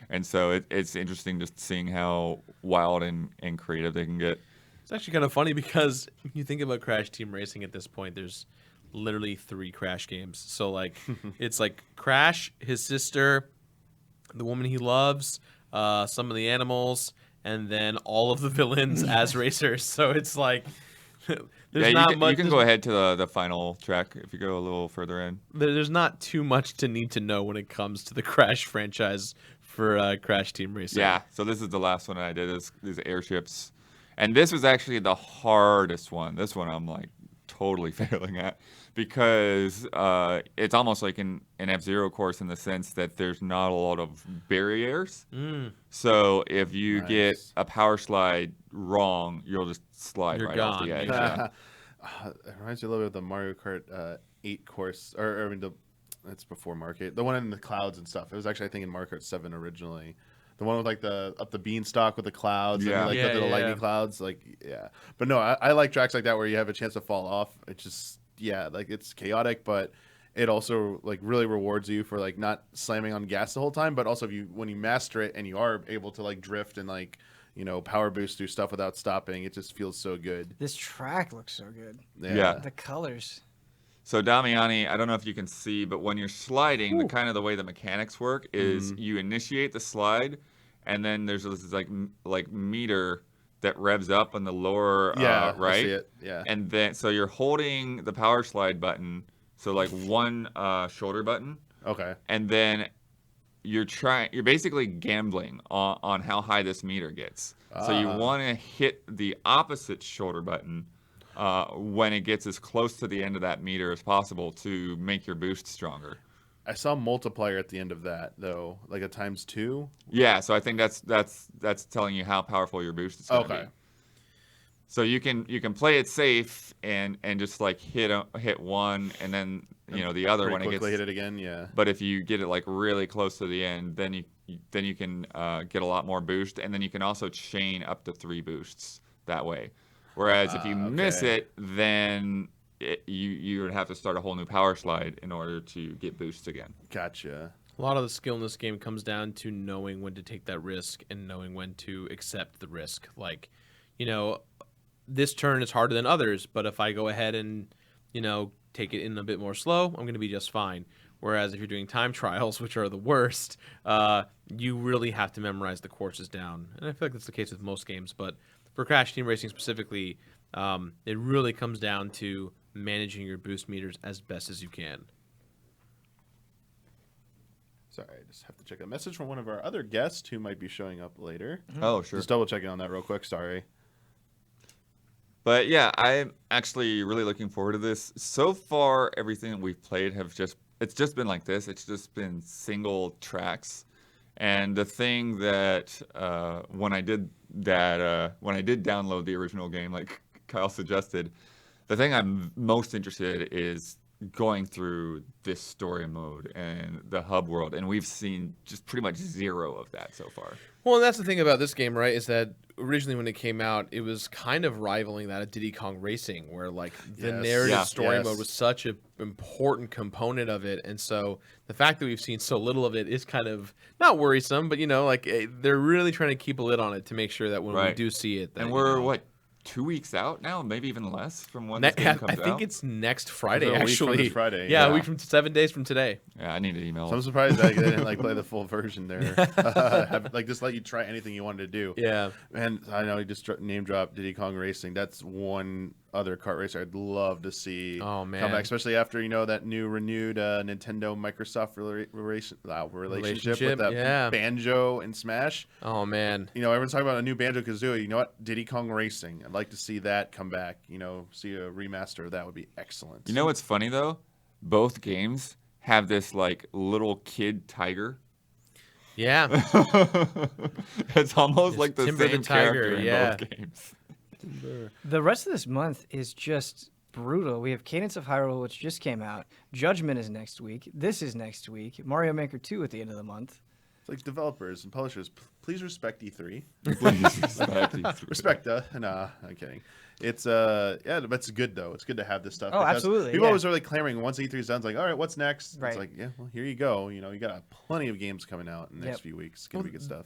and so it's interesting just seeing how wild and creative they can get. It's actually kind of funny because when you think about Crash Team Racing at this point, there's literally 3 Crash games. So like it's like Crash, his sister, the woman he loves, some of the animals, and then all of the villains as racers. So it's like there's not much. You can go ahead to the final track if you go a little further in. There's not too much to need to know when it comes to the Crash franchise for Crash Team Racing. Yeah. So this is the last one I did. Is these airships, and this was actually the hardest one. This one I'm like totally failing at because it's almost like an F-Zero course in the sense that there's not a lot of barriers. So if you get a power slide wrong, you'll just slide You're right gone. off the edge. Yeah. It reminds me a little bit of the Mario Kart 8 course, or I mean, that's before Mario Kart. The one in the clouds and stuff. It was actually, I think, in Mario Kart 7 originally. The one with like up the beanstalk with the clouds, Yeah. and like the lightning clouds, like yeah. But no, I like tracks like that where you have a chance to fall off. It's just like it's chaotic, but it also like really rewards you for like not slamming on gas the whole time. But also when you master it and you are able to like drift and like power boost do stuff without stopping, it just feels so good. This track looks so good. Yeah. The colors. So Damiani, I don't know if you can see, but when you're sliding, the way the mechanics work is you initiate the slide, and then there's this like meter that revs up on the lower right. I see it. Yeah. And then so you're holding the power slide button, so like one shoulder button. Okay. And then you're basically gambling on how high this meter gets. So you want to hit the opposite shoulder button when it gets as close to the end of that meter as possible to make your boost stronger. I saw multiplier at the end of that though, like a ×2. Yeah, so I think that's telling you how powerful your boost is going to be. So you can play it safe and just like hit one and then the other when it gets hit it again. Yeah. But if you get it like really close to the end, then you can get a lot more boost, and then you can also chain up to 3 boosts that way. Whereas if you miss it, then you would have to start a whole new power slide in order to get boosts again. Gotcha. A lot of the skill in this game comes down to knowing when to take that risk and knowing when to accept the risk. Like, this turn is harder than others, but if I go ahead and, take it in a bit more slow, I'm going to be just fine. Whereas if you're doing time trials, which are the worst, you really have to memorize the courses down. And I feel like that's the case with most games, but for Crash Team Racing specifically, it really comes down to managing your boost meters as best as you can. Sorry, I just have to check a message from one of our other guests who might be showing up later. Oh, sure. Just double checking on that real quick. Sorry. But yeah, I'm actually really looking forward to this. So far, everything that we've played it's just been like this. It's just been single tracks. And the thing that when I did download the original game, like Kyle suggested, the thing I'm most interested in is going through this story mode and the hub world, and we've seen just pretty much 0 of that so far. Well, and that's the thing about this game, right, is that originally when it came out, it was kind of rivaling that of Diddy Kong Racing, where like the narrative story mode was such an important component of it, and so the fact that we've seen so little of it is kind of not worrisome, but they're really trying to keep a lid on it to make sure that when we do see it, that, and we're 2 weeks out now, maybe even less from when this game comes out. I think it's next Friday, It's a week actually. from this Friday. Yeah, a week from 7 days from today. Yeah, I need to email. So I'm surprised that they didn't play the full version there. Just let you try anything you wanted to do. Yeah. And I know you just name dropped Diddy Kong Racing. That's one other kart racer I'd love to see come back, especially after that new renewed Nintendo Microsoft relationship with that Banjo and Smash. Oh man. Everyone's talking about a new Banjo-Kazooie. You know what? Diddy Kong Racing. I'd like to see that come back. See a remaster of that would be excellent. You know what's funny though? Both games have this like little kid tiger. Yeah. It's almost like the Timber same the tiger, character in both games. The rest of this month is just brutal. We have Cadence of Hyrule, which just came out. Judgment is next week. This is next week. Mario Maker 2 at the end of the month. It's like developers and publishers, please respect E3. Please respect E3. Respect, nah, I'm kidding. It's yeah, but it's good though. It's good to have this stuff. Oh, because absolutely, People yeah. always are like clamoring once E3's done. It's like, all right, what's next? Right. It's like, yeah, well, here you go. You know, you got plenty of games coming out in the next Yep. few weeks. It's gonna be good stuff.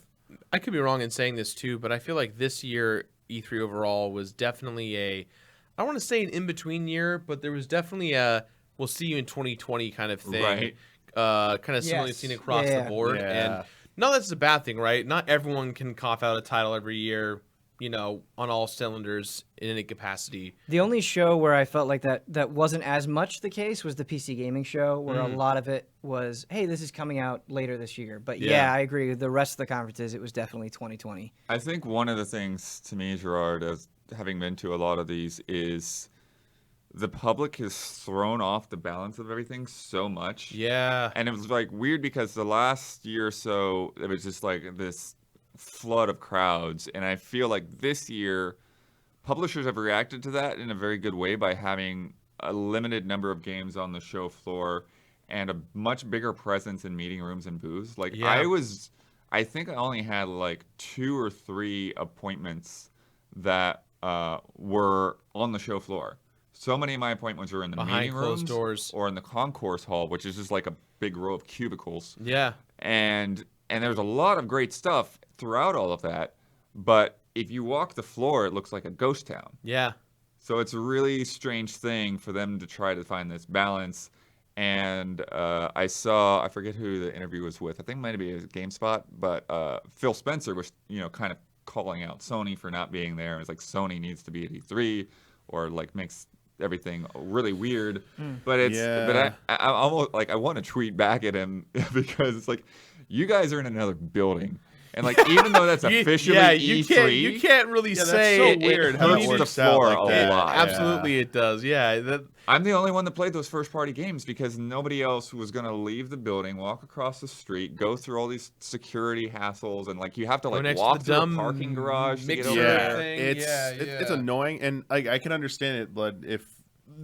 I could be wrong in saying this too, but I feel like this year E3 overall was definitely I don't want to say an in-between year, but there was definitely a we'll see you in 2020 kind of thing. Right. Kind of similarly Yes. seen across Yeah. the board. Yeah. And no, that's a bad thing, right? Not everyone can cough out a title every year, you know, on all cylinders in any capacity. The only show where I felt like that wasn't as much the case was the PC Gaming Show, where a lot of it was, hey, this is coming out later this year. But yeah, I agree. With the rest of the conferences, it was definitely 2020. I think one of the things to me, Jirard, as having been to a lot of these, is the public has thrown off the balance of everything so much. Yeah. And it was like weird because the last year or so, it was just like this flood of crowds. And I feel like this year, publishers have reacted to that in a very good way by having a limited number of games on the show floor and a much bigger presence in meeting rooms and booths. Like Yeah. I think I only had like 2 or 3 appointments that were on the show floor. So many of my appointments were in the Behind meeting closed rooms doors. or in the concourse hall, which is just like a big row of cubicles. Yeah. And there's a lot of great stuff throughout all of that. But if you walk the floor, it looks like a ghost town. Yeah. So it's a really strange thing for them to try to find this balance. And I forget who the interview was with. I think it might be a GameSpot, but Phil Spencer was, kind of calling out Sony for not being there. It was like Sony needs to be at E3 or like makes everything really weird. But Yeah. I almost like I want to tweet back at him because it's like you guys are in another building. And like even though that's officially E3, you can't really Yeah, that's say so it weird how that hurts the works out floor like a that. lot. Absolutely, it does. Yeah. I'm the only one that played those first party games because nobody else was going to leave the building, walk across the street, go through all these security hassles, and like you have to Go like next to walk the through a dumb parking garage to get mixer over Yeah, there. thing. it's annoying, and I can understand it, but if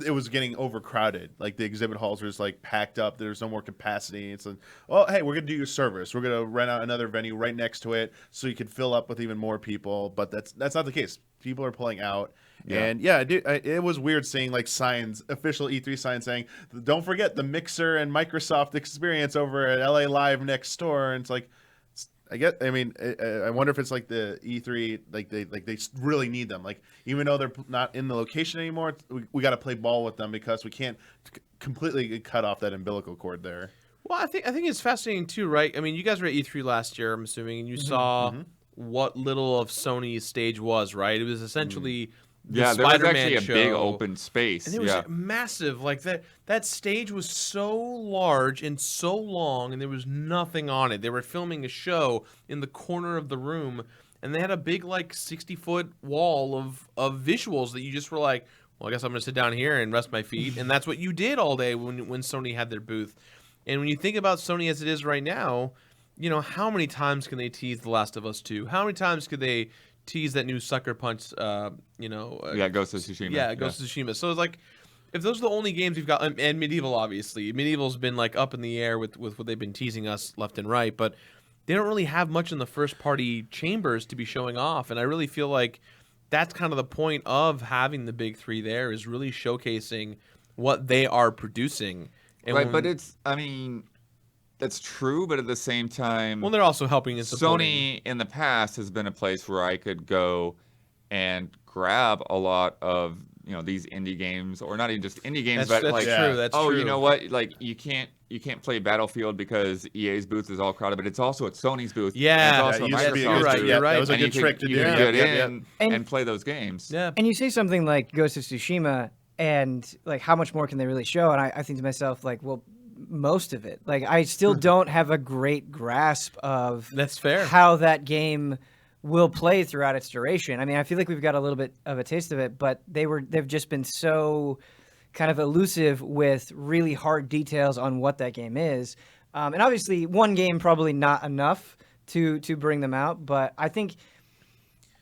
it was getting overcrowded, like the exhibit halls were just like packed up, there's no more capacity. It's like, oh hey, we're gonna do your service. We're gonna rent out another venue right next to it so you could fill up with even more people. But that's not the case. People are pulling out. Yeah. And yeah, it was weird seeing like signs, official E3 signs saying, "Don't forget the Mixer and Microsoft experience over at LA Live next door." And it's like, I wonder if it's like the E3, like they really need them. Like even though they're not in the location anymore, we got to play ball with them because we can't completely cut off that umbilical cord there. Well, I think it's fascinating too, right? I mean, you guys were at E3 last year, I'm assuming, and you saw what little of Sony's stage was, right? It was essentially the Yeah, there was Spider-Man actually a show. big open space. And it was massive. Like that stage was so large and so long, and there was nothing on it. They were filming a show in the corner of the room, and they had a big like 60-foot wall of visuals that you just were like, well, I guess I'm gonna sit down here and rest my feet. And that's what you did all day when Sony had their booth. And when you think about Sony as it is right now, how many times can they tease The Last of Us 2? How many times could they tease that new Sucker Punch, Ghost of Tsushima. Yeah, Ghost of Tsushima. So it's like, if those are the only games we've got, and Medieval, obviously. Medieval's been like up in the air with what they've been teasing us left and right, but they don't really have much in the first-party chambers to be showing off, and I really feel like that's kind of the point of having the big three there, is really showcasing what they are producing. And Right, but that's true, but at the same time, well, they're also helping and supporting. Sony in the past has been a place where I could go and grab a lot of these indie games, or not even just indie games, That's but like true. That's oh, true. you know what? Like you can't play Battlefield because EA's booth is all crowded, but it's also at Sony's booth. Yeah, and it's also that used to be a Microsoft's good- right, booth, you're right. That was a and good you trick could, to you do. could Yeah, get yeah, in yeah. and play those games. Yeah. And you say something like Ghost of Tsushima, and like how much more can they really show? And I think to myself, like, well, most of it. Like I still don't have a great grasp of That's fair. how that game will play throughout its duration. I mean, I feel like we've got a little bit of a taste of it, but they've just been so kind of elusive with really hard details on what that game is. And obviously one game probably not enough to bring them out, but I think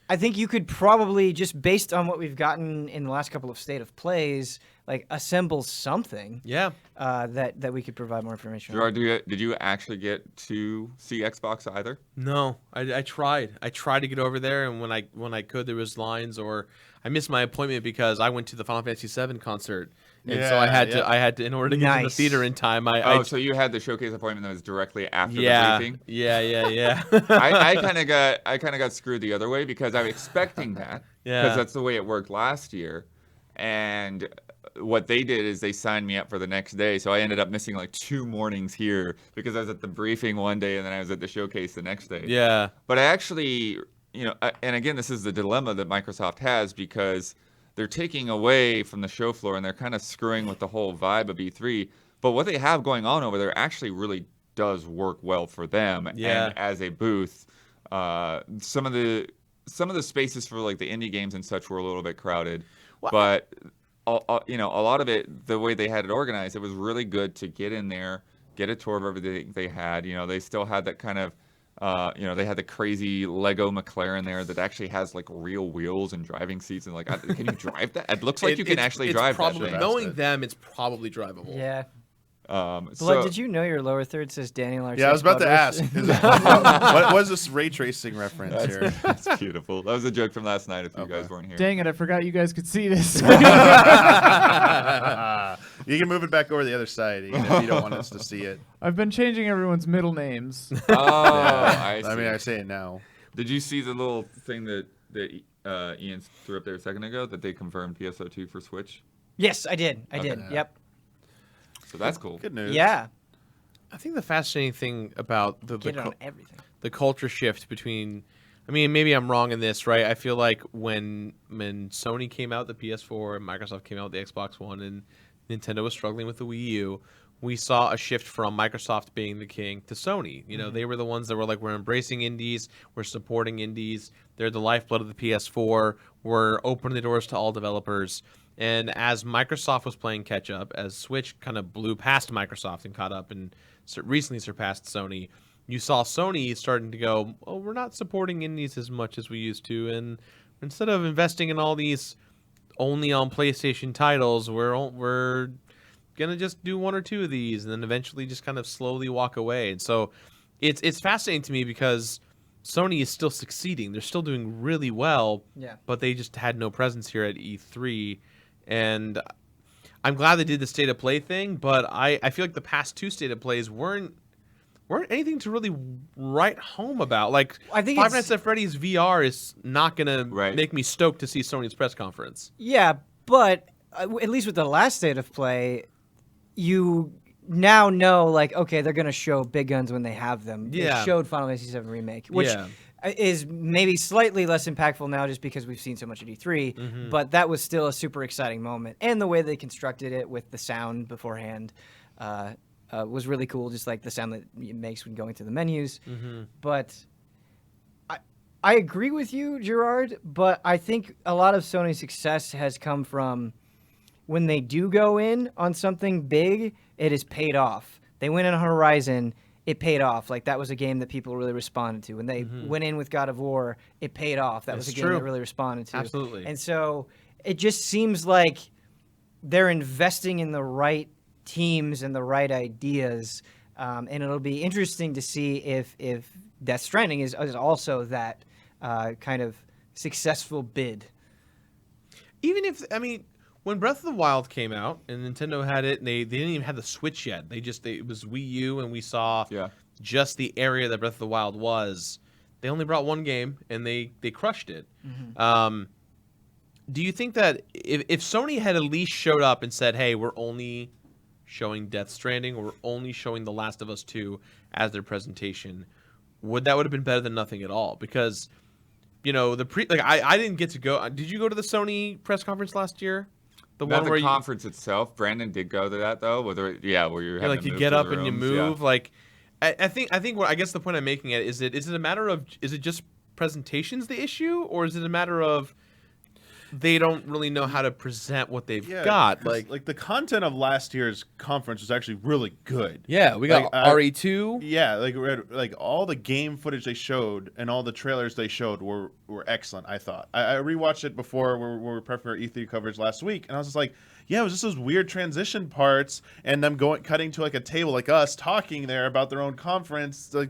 you could probably, just based on what we've gotten in the last couple of State of Plays, like assemble something. Yeah. That we could provide more information on. Jirard, did you actually get to see Xbox either? No, I tried. I tried to get over there, and when I could, there was lines, or I missed my appointment because I went to the Final Fantasy VII concert, and so I had to in order to get to the theater in time. So you had the showcase appointment that was directly after the briefing. Yeah. I kind of got screwed the other way because I'm expecting that because that's the way it worked last year, and what they did is they signed me up for the next day, so I ended up missing like 2 mornings here because I was at the briefing one day and then I was at the showcase the next day. Yeah. But I actually, and again, this is the dilemma that Microsoft has because they're taking away from the show floor and they're kind of screwing with the whole vibe of E3. But what they have going on over there actually really does work well for them. Yeah. And as a booth, some of the spaces for like the indie games and such were a little bit crowded, but a lot of it, the way they had it organized, it was really good to get in there, get a tour of everything they had. They still had that kind of, they had the crazy Lego McLaren there that actually has like real wheels and driving seats. And like, can you drive that? It looks like you can actually drive probably, that. Knowing them, it's probably drivable. Yeah. So, did you know your lower third says Daniel R. Yeah, I was about to ask. What was this ray tracing reference here? That's beautiful. That was a joke from last night if you guys weren't here. Dang it, I forgot you guys could see this. You can move it back over the other side even if you don't want us to see it. I've been changing everyone's middle names. Oh, I see. I mean, I say it now. Did you see the little thing that Ian threw up there a second ago that they confirmed PSO2 for Switch? Yes, I did. I Okay. did. Yep. So that's cool. Good news. Yeah. I think the fascinating thing about Get it on everything. the culture shift between, I mean, maybe I'm wrong in this, right? I feel like when Sony came out, the PS4, and Microsoft came out, the Xbox One, and Nintendo was struggling with the Wii U, we saw a shift from Microsoft being the king to Sony. They were the ones that were like, we're embracing indies, we're supporting indies, they're the lifeblood of the PS4, we're opening the doors to all developers. And as Microsoft was playing catch up, as Switch kind of blew past Microsoft and caught up and recently surpassed Sony, you saw Sony starting to go, oh, we're not supporting indies as much as we used to. And instead of investing in all these only on PlayStation titles, we're going to just do 1 or 2 of these and then eventually just kind of slowly walk away. And so it's fascinating to me because Sony is still succeeding. They're still doing really well, but they just had no presence here at E3. And I'm glad they did the State of Play thing, but I feel like the past 2 State of Plays weren't anything to really write home about. Like, I think Five Nights at Freddy's VR is not going to make me stoked to see Sony's press conference. Yeah, but at least with the last State of Play, you now know, like, okay, they're going to show big guns when they have them. Yeah. They showed Final Fantasy VII Remake, which is maybe slightly less impactful now just because we've seen so much at E3, but that was still a super exciting moment. And the way they constructed it with the sound beforehand was really cool, just like the sound that it makes when going through the menus. But I agree with you, Jirard, but I think a lot of Sony's success has come from when they do go in on something big, it has paid off. They went in on Horizon, it paid off. Like, that was a game that people really responded to. When they went in with God of War, it paid off. That was a game that really responded to. Absolutely. And so it just seems like they're investing in the right teams and the right ideas. And it'll be interesting to see if Death Stranding is also that kind of successful bid. Even if, I mean, when Breath of the Wild came out and Nintendo had it, and they didn't even have the Switch yet. It was Wii U, and we saw just the area that Breath of the Wild was. They only brought 1 game, and they crushed it. Do you think that if Sony had at least showed up and said, hey, we're only showing Death Stranding, or we're only showing The Last of Us 2 as their presentation, would have been better than nothing at all? Because, I didn't get to go. Did you go to the Sony press conference last year? Not the conference itself. Brandon did go to that though. Where you're like you get up and you move. Like, I think what I guess the point I'm making is it a matter of, is it just presentations the issue, or is it a matter of they don't really know how to present what they've Yeah, got. 'cause, like the content of last year's conference was actually really good. Yeah, we got Like, RE2. Yeah, like all the game footage they showed and all the trailers they showed were excellent. I thought I rewatched it before we were prepping for E3 coverage last week, and I was just like, yeah, it was just those weird transition parts and them cutting to like a table like us talking there about their own conference. Like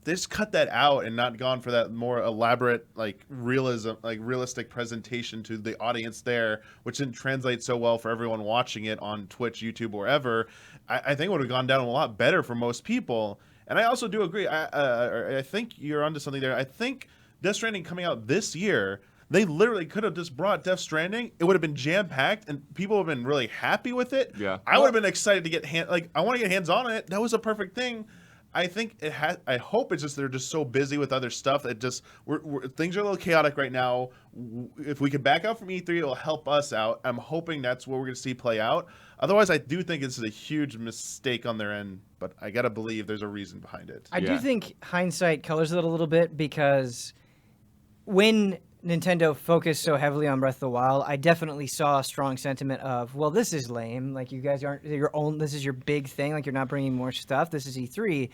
they just cut that out and not gone for that more elaborate like realistic presentation to the audience there, which didn't translate so well for everyone watching it on Twitch, YouTube, wherever. I think it would have gone down a lot better for most people. And I also do agree. I think you're onto something there. I think Death Stranding coming out this year, they literally could have just brought Death Stranding. It would have been jam-packed, and people would have been really happy with it. Yeah. I would have been excited to get I want to get hands on it. That was a perfect thing. I think it has. I hope it's just they're just so busy with other stuff that just things are a little chaotic right now. If we could back out from E3, it will help us out. I'm hoping that's what we're going to see play out. Otherwise, I do think it's a huge mistake on their end. But I gotta believe there's a reason behind it. I do think hindsight colors it a little bit because when Nintendo focused so heavily on Breath of the Wild, I definitely saw a strong sentiment of, well, this is lame. Like, you guys aren't your own. This is your big thing. Like, you're not bringing more stuff. This is E3.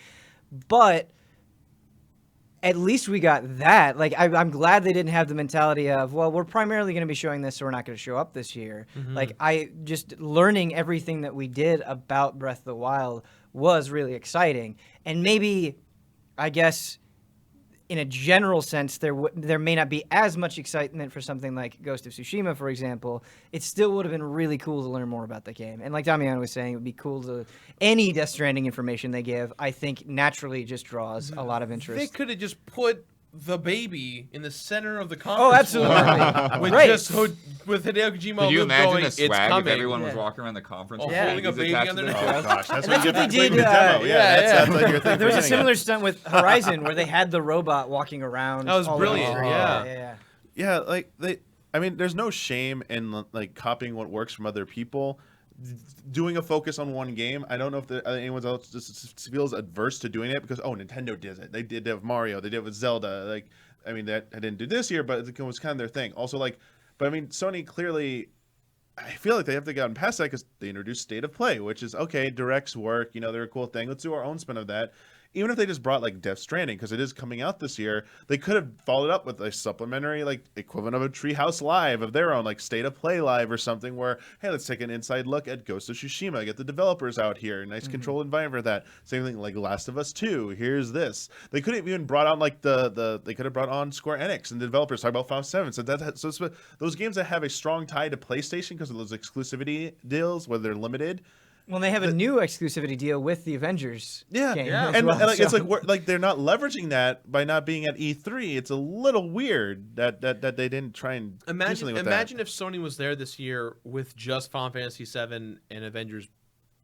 But at least we got that. Like, I'm glad they didn't have the mentality of, well, we're primarily going to be showing this, so we're not going to show up this year. Mm-hmm. Like, I just learning everything that we did about Breath of the Wild was really exciting. And maybe, I guess, in a general sense, there may not be as much excitement for something like Ghost of Tsushima, for example. It still would have been really cool to learn more about the game. And like Damian was saying, it would be cool to any Death Stranding information they give. I think naturally just draws a lot of interest. They could have just put the baby in the center of the Oh, conference floor absolutely. with Right. just with Hideo Kojima Could you imagine going, the it's swag if coming. everyone was Yeah. walking around the conference? Oh, with holding a babies baby attached on to their their chest. Oh gosh, that's And what you that's get what for they playing did, the demo. That's like your thing. There was a for similar doing stunt with Horizon where they had the robot walking around. That was all brilliant, over. yeah. yeah. Yeah, like I mean, there's no shame in like copying what works from other people. Doing a focus on one game, I don't know if anyone else just feels adverse to doing it because Nintendo did it. They did it with Mario. They did it with Zelda. Like, I mean, that I didn't do this year, but it was kind of their thing. Also, like, but I mean, Sony clearly, I feel like they have to get past that because they introduced State of Play, which is okay. Directs work, they're a cool thing. Let's do our own spin of that. Even if they just brought like Death Stranding, because it is coming out this year, they could have followed up with a supplementary like equivalent of a Treehouse Live of their own, like State of Play Live or something where, hey, let's take an inside look at Ghost of Tsushima, get the developers out here, nice controlled environment for that. Same thing like Last of Us 2, here's this. They could have even brought on like they could have brought on Square Enix and the developers talk about Final 7. So it's those games that have a strong tie to PlayStation because of those exclusivity deals, whether they're limited. Well, they have a new exclusivity deal with the Avengers game. Yeah. as And well, like, it's so- like they're not leveraging that by not being at E3. It's a little weird that they didn't try and do something with Imagine if Sony was there this year with just Final Fantasy VII and Avengers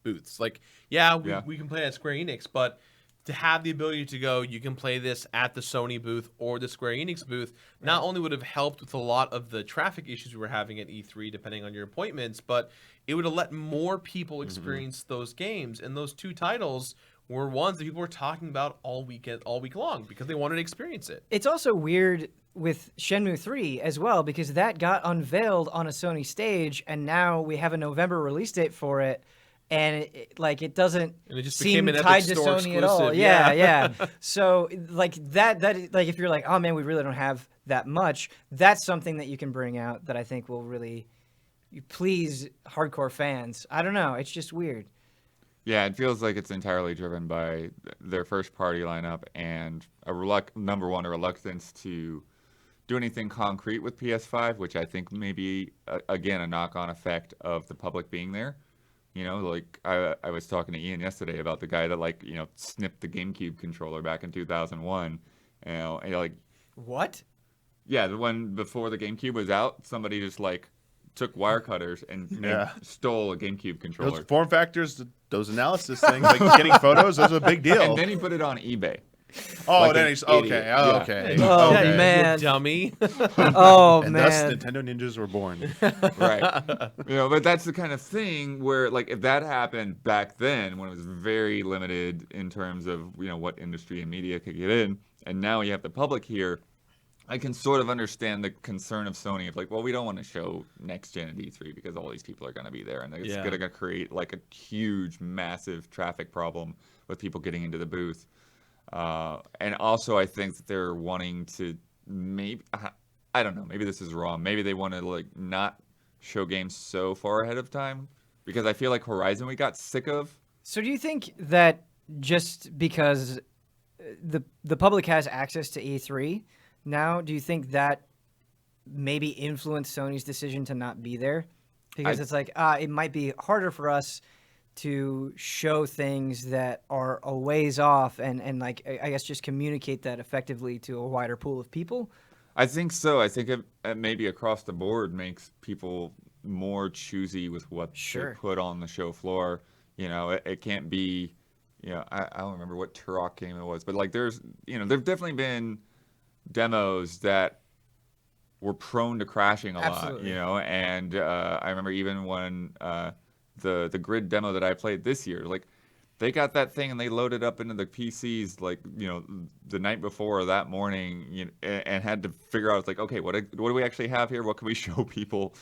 booths. Like, we can play at Square Enix, but to have the ability to go, you can play this at the Sony booth or the Square Enix booth, not only would have helped with a lot of the traffic issues we were having at E3, depending on your appointments, but it would have let more people experience those games. And those two titles were ones that people were talking about all week long because they wanted to experience it. It's also weird with Shenmue 3 as well because that got unveiled on a Sony stage, and now we have a November release date for it. And it doesn't And it just seem became an Epic tied to Store Sony at all. exclusive, Yeah, yeah. yeah. So like that like if you're like, oh man, we really don't have that much, that's something that you can bring out that I think will really please hardcore fans. I don't know. It's just weird. Yeah, it feels like it's entirely driven by their first party lineup and a reluctance to do anything concrete with PS5, which I think may be, again, a knock-on effect of the public being there. Like I was talking to Ian yesterday about the guy that snipped the GameCube controller back in 2001. And like, What? yeah, the one before the GameCube was out, somebody just took wire cutters and stole a GameCube controller. those form factors, those analysis things, like getting photos, those are a big deal. And then he put it on eBay. Oh, like then an he's idiot. okay. Yeah. Okay. Oh, okay. man. You dummy. Oh And thus, man. Nintendo Ninjas were born. Right. But that's the kind of thing where, if that happened back then when it was very limited in terms of, what industry and media could get in, and now you have the public here, I can sort of understand the concern of Sony of like, well, we don't want to show next gen at E3 because all these people are going to be there, and it's going to create like a huge, massive traffic problem with people getting into the booth. And also, I think that they're wanting to maybe, I don't know, maybe this is wrong. Maybe they want to like not show games so far ahead of time because I feel like Horizon we got sick of. So do you think that just because the public has access to E3 now, do you think that maybe influenced Sony's decision to not be there? Because it's like, it might be harder for us to show things that are a ways off and like, I guess just communicate that effectively to a wider pool of people? I think so. I think it maybe across the board makes people more choosy with what they put on the show floor. You know, it can't be, you know, I don't remember what Turok game it was, but like there's, you know, there've definitely been demos that were prone to crashing a lot, you know, and I remember even when the Grid demo that I played this year, like they got that thing and they loaded up into the PCs like, you know, the night before or that morning, you know, and had to figure out like, okay, what do we actually have here? What can we show people?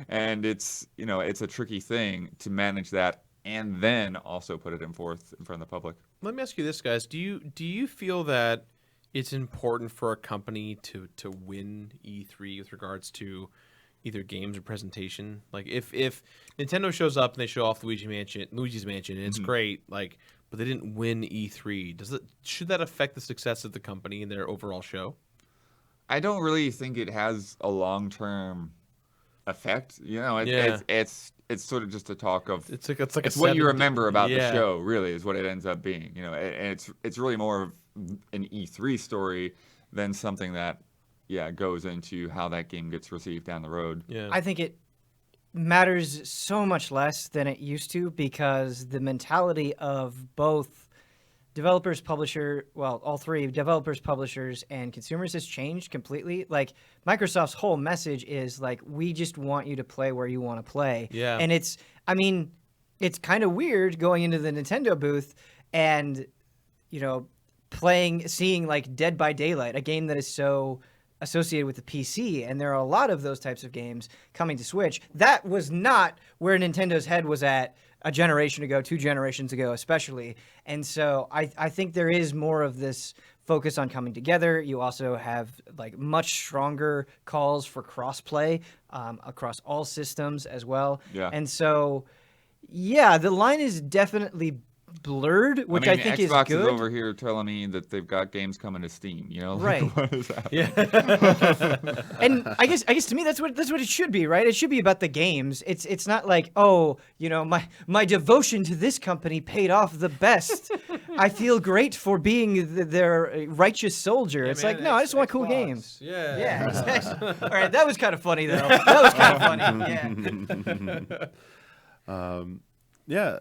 And it's, you know, it's a tricky thing to manage that and then also put it in front of the public. Let me ask you this, guys. Do you feel that it's important for a company to win E3 with regards to either games or presentation? Like if Nintendo shows up and they show off Luigi's Mansion and it's great, like, but they didn't win E3, should that affect the success of the company and their overall show? I don't really think it has a long-term effect. You know, it's sort of just a talk of it's what you remember about the show. Really, is what it ends up being. You know, and it's really more of an E3 story than something that goes into how that game gets received down the road. Yeah, I think it matters so much less than it used to because the mentality of both developers, all three, developers, publishers, and consumers has changed completely. Like, Microsoft's whole message is, like, we just want you to play where you want to play. Yeah. And it's kind of weird going into the Nintendo booth and, you know, seeing, like, Dead by Daylight, a game that is so associated with the PC, and there are a lot of those types of games coming to Switch. That was not where Nintendo's head was at a generation ago, 2 generations ago especially. And so I think there is more of this focus on coming together. You also have like much stronger calls for crossplay across all systems as well. Yeah. And so, yeah, the line is definitely blurred, which I think Xbox is good. is over here telling me that they've got games coming to Steam. You know, right? What is happening? Yeah. And I guess to me that's what it should be, right? It should be about the games. It's not like, oh, you know, my devotion to this company paid off the best. I feel great for being their righteous soldier. Yeah, it's man, like, no, I just want cool Xbox. games. Yeah. Yeah. Exactly. All right, that was kind of funny though. That was kind of funny. Yeah.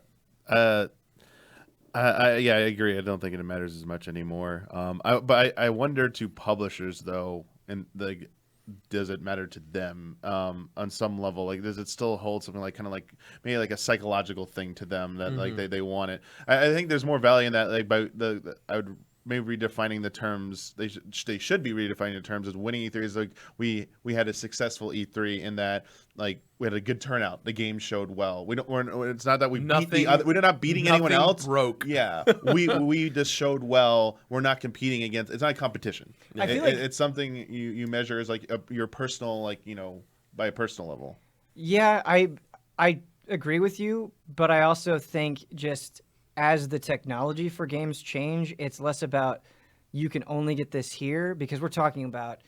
I agree. I don't think it matters as much anymore. But I wonder to publishers though, and does it matter to them on some level? Like, does it still hold something like kind of like maybe like a psychological thing to them that like they want it? I think there's more value in that. Like I would maybe redefining the terms. They should be redefining the terms as winning E3 is like we had a successful E3 in that like we had a good turnout. The game showed well. It's not that we're not beating anyone else. Broke. Yeah, we just showed well. We're not competing against. It's not a competition. I feel like it's something you measure as like your personal, like, you know, by a personal level. Yeah, I agree with you, but I also think just as the technology for games change, it's less about you can only get this here, because we're talking about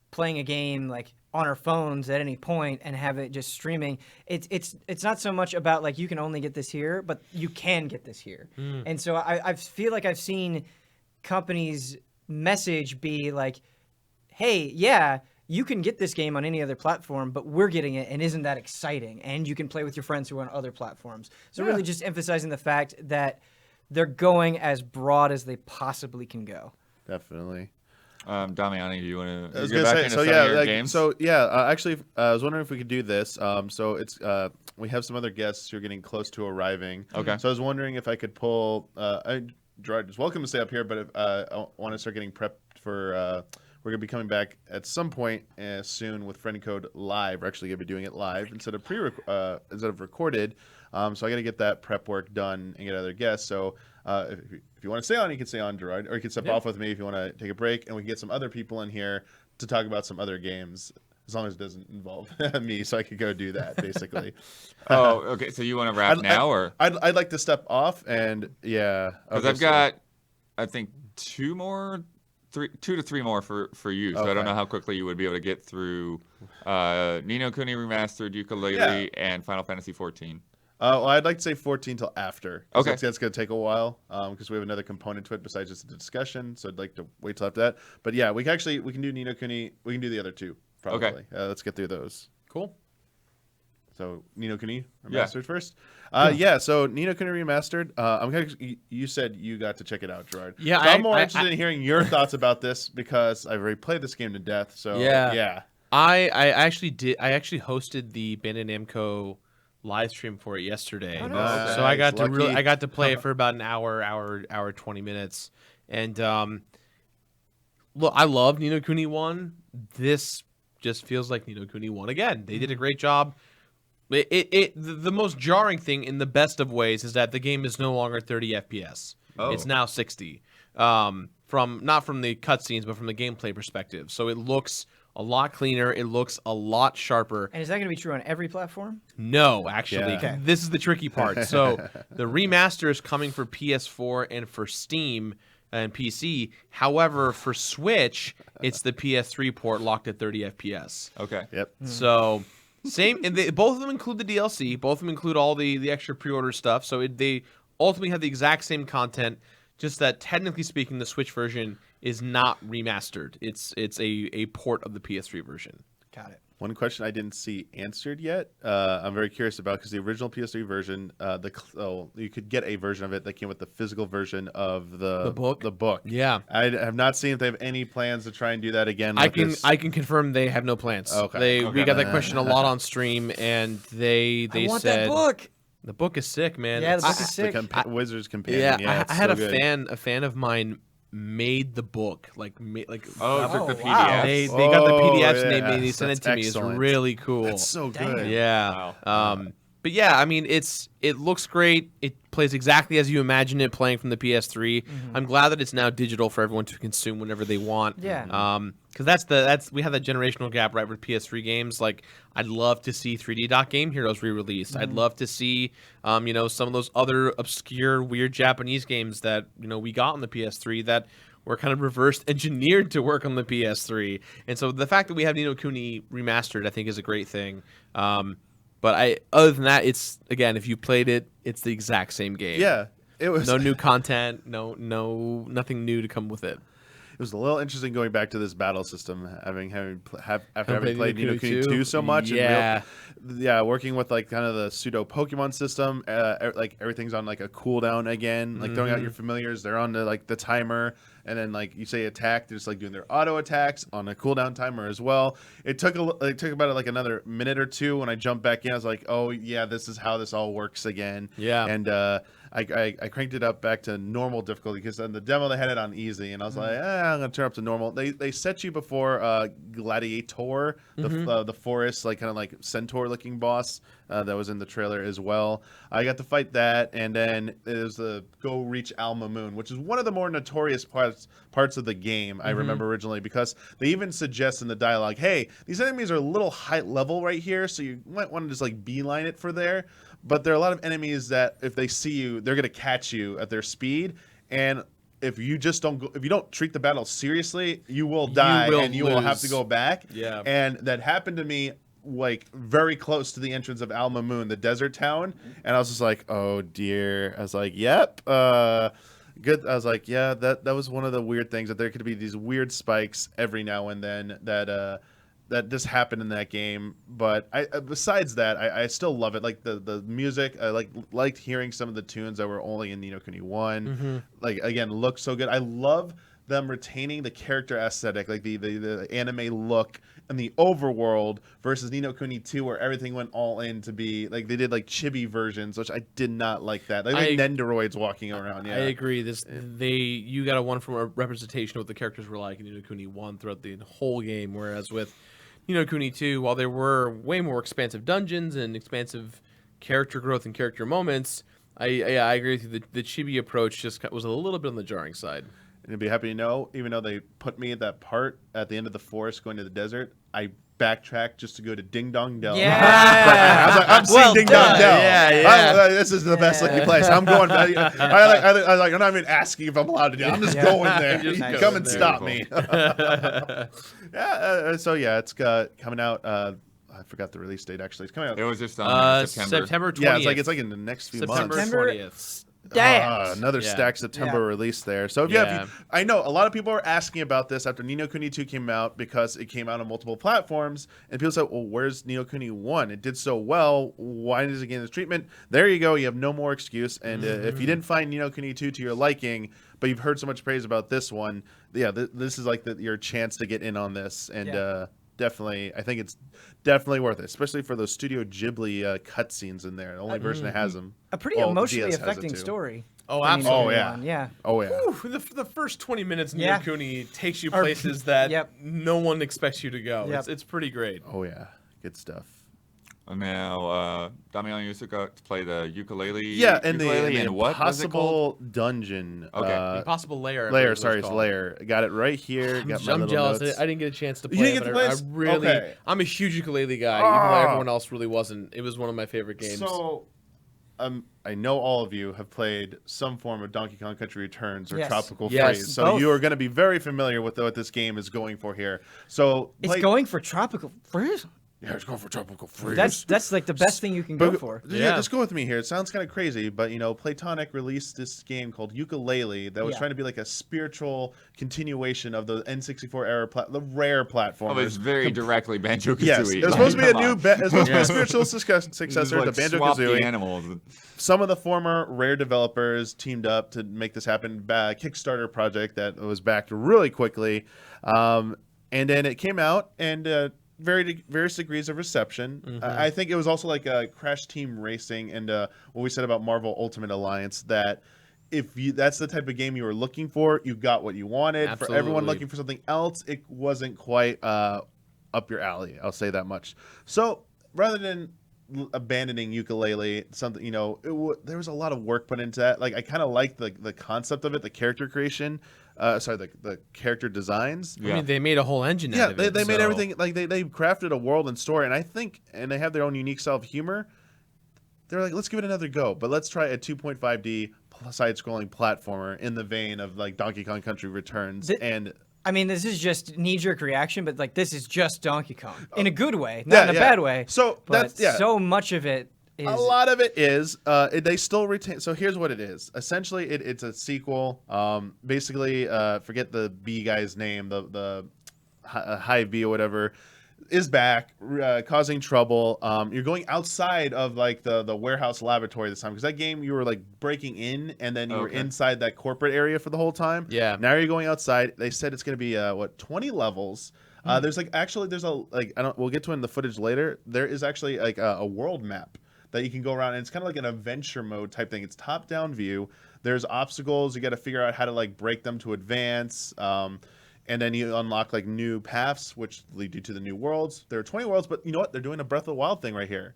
playing a game like on our phones at any point and have it just streaming. It's not so much about like you can only get this here, but you can get this here. And so I feel like I've seen companies' message be like, hey, yeah, you can get this game on any other platform, but we're getting it, and isn't that exciting? And you can play with your friends who are on other platforms. So really just emphasizing the fact that they're going as broad as they possibly can go. Definitely. Damiani, do you want to? I was gonna say, some of your games? Actually, I was wondering if we could do this. So it's we have some other guests who are getting close to arriving. Okay. So I was wondering if I could pull. Jirard is welcome to stay up here, but if I want to start getting prepped for we're going to be coming back at some point soon with friend code live. We're actually going to be doing it live instead of recorded. So I got to get that prep work done and get other guests. So if you want to stay on, you can stay on, Jirard, or you can step off with me if you want to take a break, and we can get some other people in here to talk about some other games, as long as it doesn't involve me, so I could go do that, basically. Oh, okay. So you want to wrap now, or? I'd like to step off, and Because I've got, I think, two to three more for you. So I don't know how quickly you would be able to get through Ni no Kuni Remastered, Yooka-Laylee, and Final Fantasy 14. Well, I'd like to say 14 till after. Okay. That's going to take a while because we have another component to it besides just the discussion. So I'd like to wait till after that. But yeah, we can do Ni no Kuni. We can do the other two, probably. Okay. Let's get through those. Cool. So Ni no Kuni Remastered first. So Ni no Kuni Remastered. You said you got to check it out, Jirard. Yeah, so I'm more interested in hearing your thoughts about this because I've already played this game to death. So yeah. I actually hosted the Bandai Namco live stream for it yesterday. Oh, nice. So I got to Lucky. I got to play it for about an hour 20 minutes. And look, I love Ni no Kuni 1. This just feels like Ni no Kuni 1 again. They did a great job. The most jarring thing in the best of ways is that the game is no longer 30 FPS. Oh. It's now 60. Not from the cutscenes, but from the gameplay perspective. So it looks a lot cleaner. It looks a lot sharper. And is that going to be true on every platform? No, actually. Yeah. Okay. This is the tricky part. So the remaster is coming for PS4 and for Steam and PC. However, for Switch, it's the PS3 port locked at 30 FPS. Okay. Yep. So same, and both of them include the DLC. Both of them include all the extra pre-order stuff. So they ultimately have the exact same content, just that technically speaking, the Switch version is not remastered. It's a port of the PS3 version. Got it. One question I didn't see answered yet. I'm very curious about because the original PS3 version, you could get a version of it that came with the physical version of the book? The book. Yeah. I have not seen if they have any plans to try and do that again. I can confirm they have no plans. Okay. We got that question a lot on stream, and they I want said that book. the book is sick, man. Yeah, the book It's- is sick. Wizard's Companion. Yeah, It's I had so a good. fan of mine made the book Oh, took the wow. PDF. they got the PDFs and yeah, they sent it to me. It's excellent. really cool. That's so Dang good. it. Yeah. But yeah, I mean, it looks great. It plays exactly as you imagine it playing from the PS3. I'm glad that it's now digital for everyone to consume whenever they want. Yeah. Because we have that generational gap right with PS3 games. Like, I'd love to see 3D Dot Game Heroes re-released. I'd love to see, some of those other obscure, weird Japanese games that we got on the PS3 that were kind of reverse engineered to work on the PS3. And so the fact that we have Ni no Kuni remastered, I think, is a great thing. But other than that, it's, again, if you played it, it's the exact same game. Yeah. It was No new content, nothing new to come with it. It was a little interesting going back to this battle system, after having played Ni no Kuni 2? 2 so much. Yeah. And working with like kind of the pseudo Pokemon system, like everything's on like a cooldown again. Like throwing out your familiars, they're on the timer, and then like you say attack, they're just like doing their auto attacks on a cooldown timer as well. It took about like another minute or two when I jumped back in. I was like, oh yeah, this is how this all works again. Yeah. And I cranked it up back to normal difficulty because in the demo they had it on easy, and I was like, I'm gonna turn up to normal. They set you before Gladiator, the forest, like kind of like centaur looking boss that was in the trailer as well. I got to fight that, and then there's the go reach Alma Moon, which is one of the more notorious parts of the game. I remember originally because they even suggest in the dialogue, hey, these enemies are a little high level right here, so you might want to just like beeline it for there. But there are a lot of enemies that if they see you, they're going to catch you at their speed. And if you just if you don't treat the battle seriously, you will die and you will have to go back. Yeah. And that happened to me like very close to the entrance of Alma Moon, the desert town. And I was just like, oh dear. I was like, yep. Good. I was like, yeah, that was one of the weird things, that there could be these weird spikes every now and then that just happened in that game. But besides that, I still love it. Like the music, I liked hearing some of the tunes that were only in Ni no Kuni 1. Like, again, looked so good. I love them retaining the character aesthetic, like the anime look and the overworld, versus Ni no Kuni 2, where everything went all in to be like they did like chibi versions, which I did not like that. Like Nendoroids walking around. Yeah, I agree. You got a one from a representation of what the characters were like in Ni no Kuni 1 throughout the whole game, whereas with Ni no Kuni 2, while there were way more expansive dungeons and expansive character growth and character moments, I agree with you. The chibi approach just was a little bit on the jarring side. And you'll be happy to know, even though they put me at that part at the end of the forest going to the desert, I backtracked just to go to Ding Dong Dell. Yeah. I was like, I'm seeing Ding Dong Dell. Yeah. This is the best looking place. I'm going. I like, I'm not even asking if I'm allowed to do it. I'm just going there. Just You go come and there. stop me. So it's coming out. I forgot the release date. Actually, it's coming out. It was just on September. September 20th. Yeah, it's like in the next few September months. 20th. Another Yeah. stack September Yeah. release there. So I know a lot of people are asking about this after Ni no Kuni 2 came out, because it came out on multiple platforms, and people said, well, where's Ni no Kuni 1? It did so well. Why does it get this treatment? There you go. You have no more excuse. And if you didn't find Ni no Kuni 2 to your liking, but you've heard so much praise about this one, this is like your chance to get in on this. And definitely, I think it's definitely worth it, especially for those Studio Ghibli cutscenes in there. The only version that has them. A pretty Well, emotionally DS has it affecting too. story. Oh, I mean, absolutely. yeah. Oh yeah. Whew, the first 20 minutes in Ni Yeah. no Kuni takes you places that Yep. no one expects you to go. Yep. It's pretty great. Oh yeah. Good stuff. Now, Damian used to got to play the Yooka-Laylee. Yeah, and Yooka-Laylee, the what was it called? Impossible Dungeon. Okay. Impossible Lair. I believe Lair, it's sorry, it's called. Lair. Got it right here. Got my I'm little jealous. notes. I didn't get a chance to You play didn't it, get but to I play this? really, Okay. I'm a huge Yooka-Laylee guy, even though everyone else really wasn't. It was one of my favorite games. So, I know all of you have played some form of Donkey Kong Country Returns or Yes. Tropical Yes, Freeze, so both. you are going to be very familiar with what this game is going for here. So, It's going for tropical freeze. Yeah, it's going for Tropical Freeze. That's like the best thing you can go for. Yeah, just go with me here. It sounds kind of crazy, but Playtonic released this game called Yooka-Laylee that was trying to be like a spiritual continuation of the N64 era, the rare platformers. Oh, it's very directly Banjo-Kazooie. Yes, it was supposed to be it was supposed to be a spiritual successor to Swap the Banjo-Kazooie. animals. Some of the former Rare developers teamed up to make this happen. Kickstarter project that was backed really quickly, and then it came out and. Various degrees of reception. I think it was also like Crash Team Racing and what we said about Marvel Ultimate Alliance, that that's the type of game you were looking for, you got what you wanted. Absolutely. For everyone looking for something else, it wasn't quite up your alley. I'll say that much. So rather than abandoning Yooka-Laylee, something there was a lot of work put into that. Like I kind of liked the concept of it, the character creation. The character designs. Yeah. I mean, they made a whole engine out of it. They made everything, like they crafted a world and story, and they have their own unique style of humor. They're like, let's give it another go, but let's try a 2.5D side-scrolling platformer in the vein of like Donkey Kong Country Returns. I mean, this is just knee-jerk reaction, but like this is just Donkey Kong in a good way, not in a bad way. So but so much of it is. A lot of it is they still retain. So here's what it is. Essentially, it's a sequel. Basically, forget the B guy's name. The Hive B or whatever is back, causing trouble. You're going outside of like the warehouse laboratory this time, because that game you were like breaking in and then you were inside that corporate area for the whole time. Yeah. Now you're going outside. They said it's going to be 20 levels. There's we'll get to it in the footage later. There is actually like a world map that you can go around, and it's kind of like an adventure mode type thing. It's top-down view. There's obstacles. You got to figure out how to like break them to advance. And then you unlock like new paths, which lead you to the new worlds. There are 20 worlds, but you know what? They're doing a Breath of the Wild thing right here.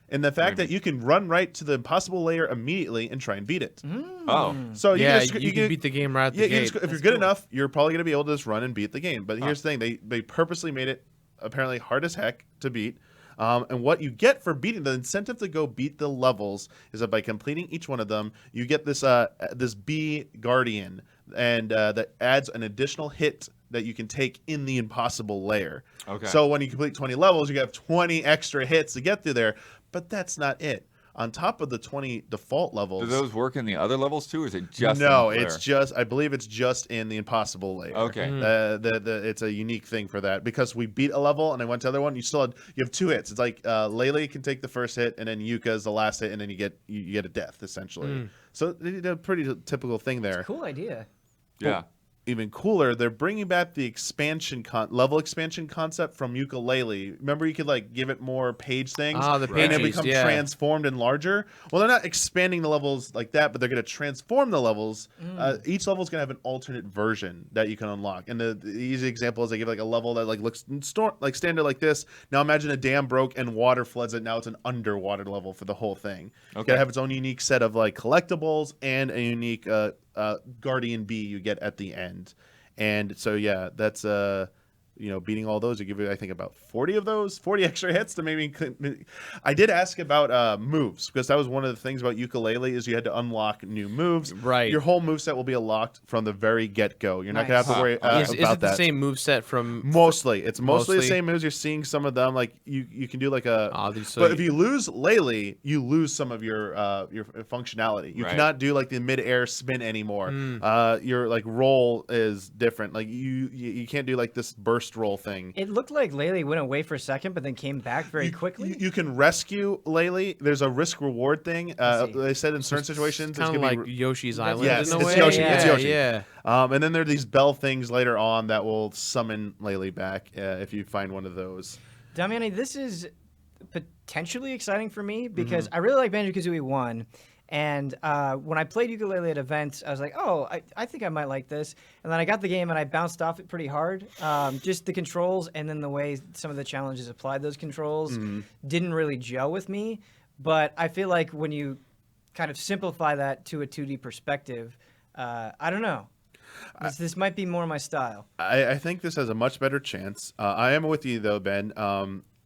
And the fact that you can run right to the impossible layer immediately and try and beat it. Oh. So you can beat the game right at the gate. if you're good enough, you're probably going to be able to just run and beat the game. But here's the thing. They purposely made it apparently hard as heck to beat. And what you get for beating, the incentive to go beat the levels is that by completing each one of them, you get this bee guardian, and that adds an additional hit that you can take in the impossible layer. Okay. So when you complete 20 levels, you have 20 extra hits to get through there. But that's not it. On top of the 20 default levels, Do those work in the other levels too, or is it just no, in the it's just, I believe it's just in the impossible layer. Okay. It's a unique thing for that, because we beat a level and I went to the other one. You have two hits. It's like Laylee can take the first hit, and then Yuka is the last hit, and then you get a death essentially. So they did a pretty typical thing there. Cool idea. Yeah. even cooler, they're bringing back the level expansion concept from Yooka-Laylee. Remember, you could like give it more page things, the and it pages, become yeah. transformed and larger. Well, they're not expanding the levels like that, but they're going to transform the levels. Each level is going to have an alternate version that you can unlock. And the easy example is they give like a level that like looks like standard like this. Now imagine a dam broke and water floods it. Now it's an underwater level for the whole thing. It's got to have its own unique set of like collectibles and a unique guardian bee you get at the end. And so yeah, that's beating all those, you give you I think about 40 of those, 40 extra hits to maybe. I did ask about moves, because that was one of the things about Yooka-Laylee is you had to unlock new moves. Right. Your whole moveset will be unlocked from the very get-go. You're not gonna have to worry Is about it the that. same moveset from? Mostly, it's mostly the same moves. You're seeing some of them, like you can do like a. But if you lose Laylee, you lose some of your functionality. You cannot do like the mid-air spin anymore. Your like roll is different. Like you can't do like this burst roll thing. It looked like Laylee went away for a second, but then came back very quickly. You can rescue Laylee. There's a risk reward thing. They said in certain situations, kind of like Yoshi's Island. Yes, in a it's way. Yoshi. Yeah, It's Yoshi. Yeah. And then there are these bell things later on that will summon Laylee back if you find one of those. Damiani, this is potentially exciting for me because I really like Banjo-Kazooie 1. And when I played Yooka-Laylee at events, I was like, oh, I think I might like this. And then I got the game and I bounced off it pretty hard. Just the controls and then the way some of the challenges applied those controls didn't really gel with me. But I feel like when you kind of simplify that to a 2D perspective, I don't know. This might be more my style. I think this has a much better chance. I am with you though, Ben.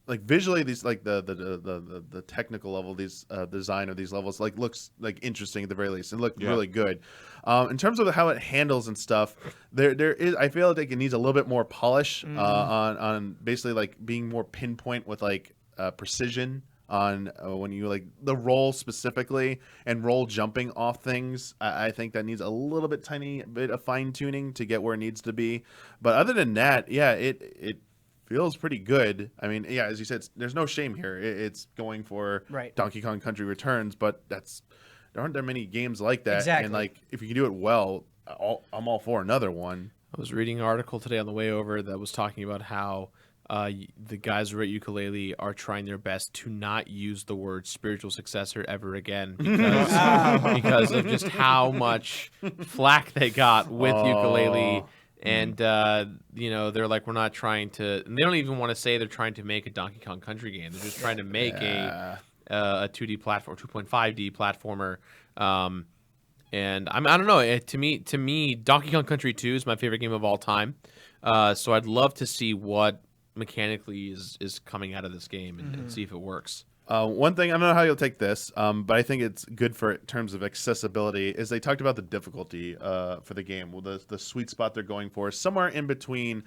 Like visually, these like the technical level, these design of these levels like looks like interesting at the very least. It looked really good. In terms of how it handles and stuff, there is, I feel like it needs a little bit more polish on basically like being more pinpoint with like precision on when you like the roll specifically and roll jumping off things. I think that needs a little bit tiny bit of fine tuning to get where it needs to be. But other than that, yeah, it feels pretty good. I mean, yeah, as you said, there's no shame here. It's going for Donkey Kong Country Returns, but there aren't that many games like that. Exactly. And like, if you can do it well, I'm all for another one. I was reading an article today on the way over that was talking about how the guys who wrote Yooka-Laylee are trying their best to not use the word spiritual successor ever again because of just how much flack they got with Yooka-Laylee. And, they're like, we're not trying to, and they don't even want to say they're trying to make a Donkey Kong Country game. They're just trying to make a 2D platform, 2.5D platformer. And I don't know. To me, Donkey Kong Country 2 is my favorite game of all time. So I'd love to see what mechanically is coming out of this game and see if it works. One thing, I don't know how you'll take this, but I think it's good for in terms of accessibility, is they talked about the difficulty for the game. Well, the sweet spot they're going for is somewhere in between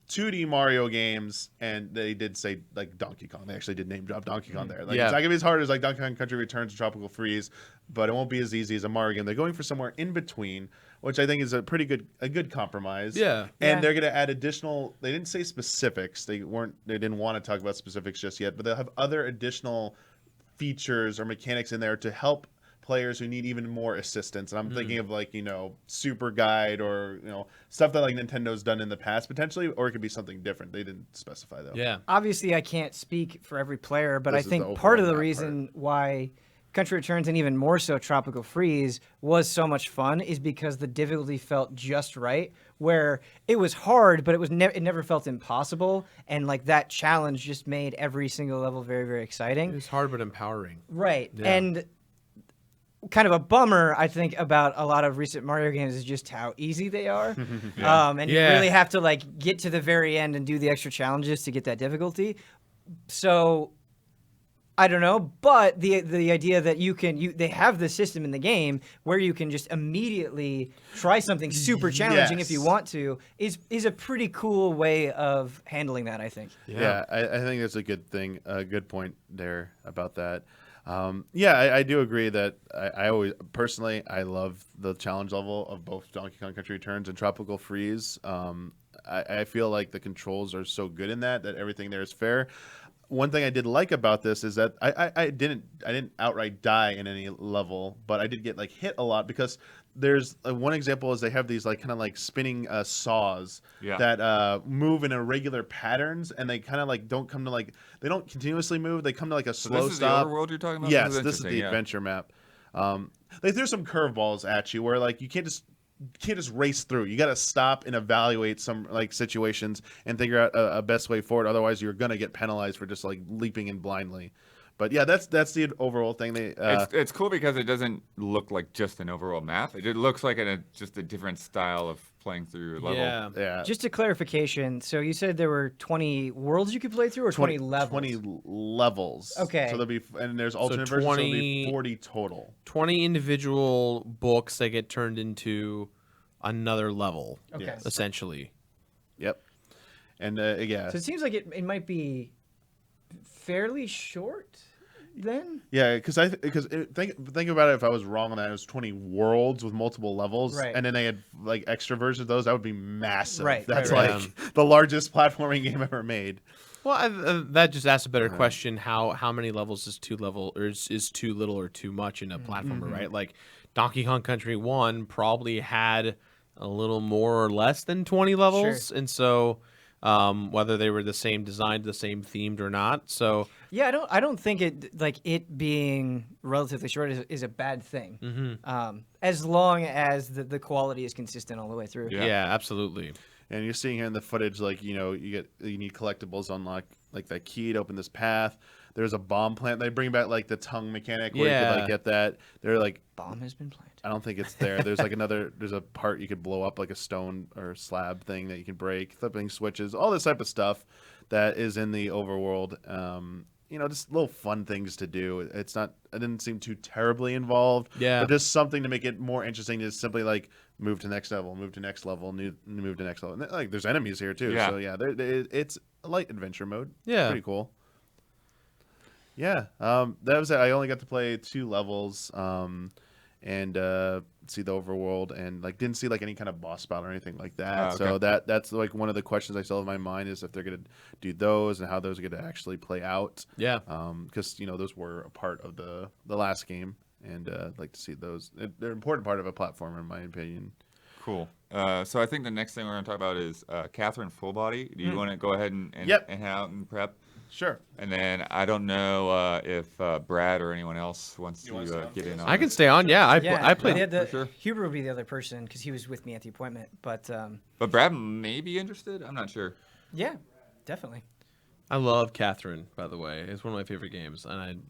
2D Mario games, and they did say like Donkey Kong. They actually did name drop Donkey Kong there. Like it's not gonna be as hard as like Donkey Kong Country Returns and Tropical Freeze, but it won't be as easy as a Mario game. They're going for somewhere in between, which I think is a good compromise. Yeah. And they're gonna add additional. They didn't say specifics. They didn't want to talk about specifics just yet, but they'll have other additional features or mechanics in there to help players who need even more assistance. And I'm thinking of like, Super Guide or, stuff that like Nintendo's done in the past potentially, or it could be something different. They didn't specify though. Yeah. Obviously, I can't speak for every player, but This I is think the part of the overall reason why Country Returns and even more so Tropical Freeze was so much fun is because the difficulty felt just right, where it was hard, but it never felt impossible, and like that challenge just made every single level very, very exciting. It was hard but empowering. Right. Yeah. And kind of a bummer, I think, about a lot of recent Mario games is just how easy they are. And you really have to like get to the very end and do the extra challenges to get that difficulty. So I don't know, but the idea that they have the system in the game where you can just immediately try something super challenging if you want to is a pretty cool way of handling that, I think. Yeah, I think that's a good thing, a good point there about that. I do agree that I always personally I love the challenge level of both Donkey Kong Country Returns and Tropical Freeze. I feel like the controls are so good in that everything there is fair. One thing I did like about this is that I didn't outright die in any level, but I did get like hit a lot because there's one example is they have these like kind of like spinning saws Yeah. that move in irregular patterns, and they kind of like don't come to like they don't continuously move. They come to like a So slow this is stop. the overworld you're talking about? Yes, this is interesting, the yeah. adventure map. They throw some curveballs at you where like you can't just race through. You got to stop and evaluate some like situations and figure out a best way forward. Otherwise, you're gonna get penalized for just like leaping in blindly. But yeah, that's the overall thing. It's cool because it doesn't look like just an overall map. It looks like just a different style of playing through a level. Yeah. Just a clarification. So you said there were 20 worlds you could play through, or 20 levels? 20 levels. Okay. So there'll be, and there's alternate versions, so there'll be 40 total. 20 individual books that get turned into another level, Okay. Yes. essentially. Yep. And yeah. So it seems like it might be fairly short then? Yeah, because think about it. If I was wrong on that, it was 20 worlds with multiple levels, Right. and then they had like extra versions of those. That would be massive. Right, That's right. like the largest platforming game ever made. Well, that just asks a better question. How many levels is too little or too much in a platformer, right? Like Donkey Kong Country 1 probably had a little more or less than 20 levels, and so whether they were the same designed, the same themed or not. So Yeah, I don't think it being relatively short is a bad thing. As long as the quality is consistent all the way through. yeah, absolutely. And you're seeing here in the footage, like you need collectibles to unlock like that key to open this path. There's a bomb plant. They bring back like the tongue mechanic where you could like get that. They're like Bomb has been planted. I don't think it's there. There's like there's a part you could blow up, like a stone or slab thing that you can break, flipping switches, all this type of stuff that is in the overworld. Just little fun things to do. It didn't seem too terribly involved. Yeah. But just something to make it more interesting is simply like move to next level, move to next level, move to next level. And, like there's enemies here too. Yeah. So yeah, it's a light adventure mode. Yeah. Pretty cool. Yeah. That was it. I only got to play 2 levels. And see the overworld, and like didn't see like any kind of boss battle or anything like that. Okay. So that's like one of the questions I still have in my mind is if they're gonna do those and how those are gonna actually play out. Yeah. Because those were a part of the last game, and I'd like to see those. They're an important part of a platformer, in my opinion. Cool. So I think the next thing we're going to talk about is Catherine Fullbody. Do you want to go ahead and Yep. and head out and prep? Sure. And then I don't know if Brad or anyone else wants You wanna to stay on? get in on I can it. stay on. Yeah, I Yeah, played. the, for sure. Huber would be the other person because he was with me at the appointment. But But Brad may be interested. I'm not sure. yeah, definitely. I love Catherine, by the way. It's one of my favorite games, and I'm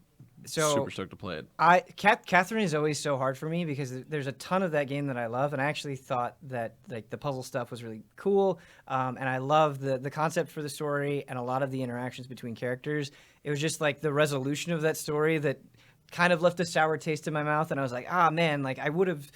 super stoked to play it. Catherine is always so hard for me because there's a ton of that game that I love, and I actually thought that like the puzzle stuff was really cool, and I love the concept for the story and a lot of the interactions between characters. It was just like the resolution of that story that kind of left a sour taste in my mouth, and I was like, man, like I would have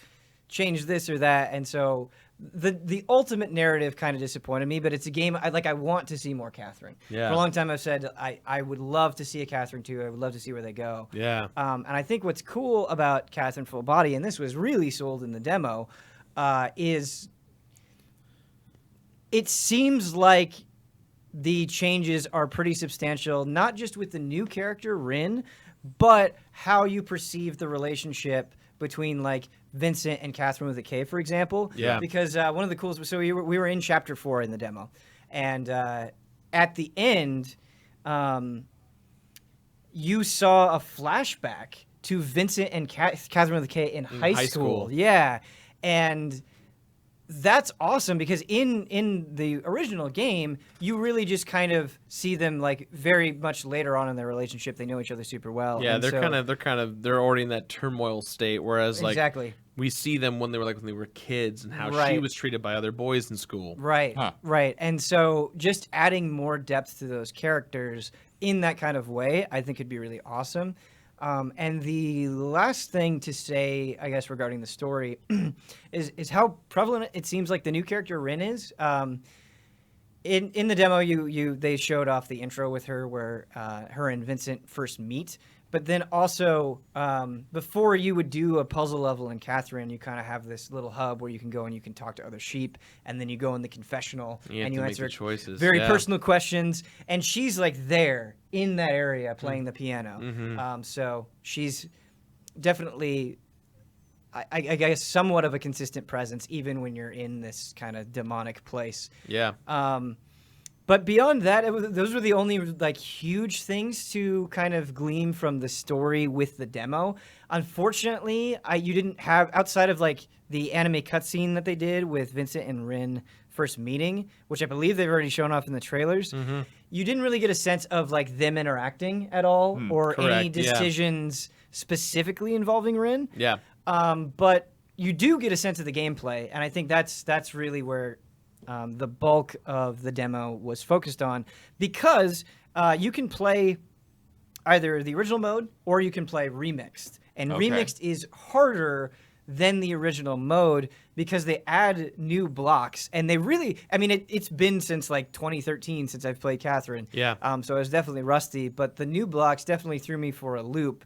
changed this or that, and so the ultimate narrative kind of disappointed me. But it's a game I want to see more Catherine. Yeah. For a long time I've said I would love to see a Catherine 2. I would love to see where they go. Yeah. And I think what's cool about Catherine Full Body, and this was really sold in the demo, is it seems like the changes are pretty substantial, not just with the new character, Rin, but how you perceive the relationship between like Vincent and Catherine with a K, for example. Yeah. Because one of the coolest, so we were in chapter 4 in the demo, and at the end, you saw a flashback to Vincent and Catherine with a K in high school. Yeah, and that's awesome because in the original game, you really just kind of see them like very much later on in their relationship. They know each other super well. Yeah, and they're already in that turmoil state. Whereas like exactly. we see them when they were kids and how she Right. was treated by other boys in school. Right, Huh. right. And so just adding more depth to those characters in that kind of way, I think could be really awesome. And the last thing to say, I guess, regarding the story is how prevalent it seems like the new character Rin is. In the demo, they showed off the intro with her where her and Vincent first meet. But then also, before you would do a puzzle level in Catherine, you kind of have this little hub where you can go and you can talk to other sheep, and then you go in the confessional You have and to you make answer the choices. very Yeah. personal questions. And she's like there in that area playing the piano. Mm-hmm. So she's definitely I guess somewhat of a consistent presence, even when you're in this kind of demonic place. Yeah. But beyond that, those were the only like huge things to kind of glean from the story with the demo. Unfortunately, you didn't have, outside of like the anime cutscene that they did with Vincent and Rin first meeting, which I believe they've already shown off in the trailers. You didn't really get a sense of like them interacting at all, or any correct, yeah. decisions specifically involving Rin. Yeah. But you do get a sense of the gameplay, and I think that's really where the bulk of the demo was focused on, because you can play either the original mode or you can play Remixed. And Remixed is harder than the original mode because they add new blocks. And they really, I mean, it's been since like 2013 since I've played Catherine. Yeah. So I was definitely rusty, but the new blocks definitely threw me for a loop.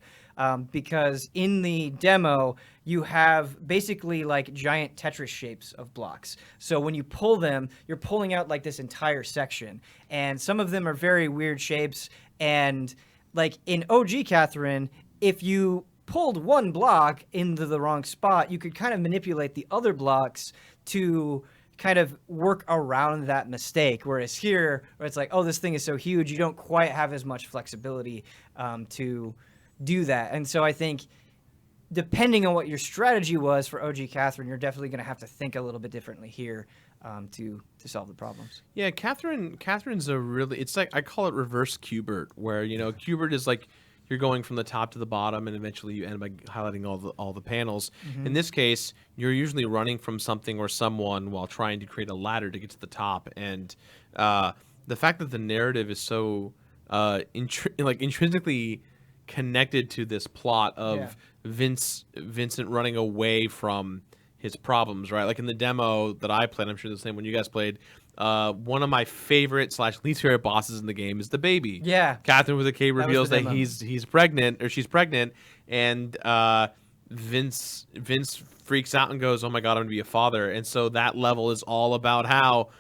Because in the demo, you have basically like giant Tetris shapes of blocks. So when you pull them, you're pulling out like this entire section. And some of them are very weird shapes. And like in OG Catherine, if you pulled one block into the wrong spot, you could kind of manipulate the other blocks to kind of work around that mistake. Whereas here, where it's like, oh, this thing is so huge, you don't quite have as much flexibility to do that. And so I think depending on what your strategy was for OG Catherine, you're definitely going to have to think a little bit differently here to solve the problems. Yeah, Catherine's a really, it's like, I call it reverse Qbert, where, you know, Qbert is like you're going from the top to the bottom, and eventually you end by highlighting all the panels. In this case, you're usually running from something or someone while trying to create a ladder to get to the top. And the fact that the narrative is so intrinsically connected to this plot of Vincent running away from his problems, right? Like in the demo that I played, I'm sure the same when you guys played, one of my favorite / least favorite bosses in the game is the baby. Yeah. Catherine with a K reveals that demo. he's pregnant, or she's pregnant, and Vince freaks out and goes, "Oh my God, I'm gonna be a father." And so that level is all about how,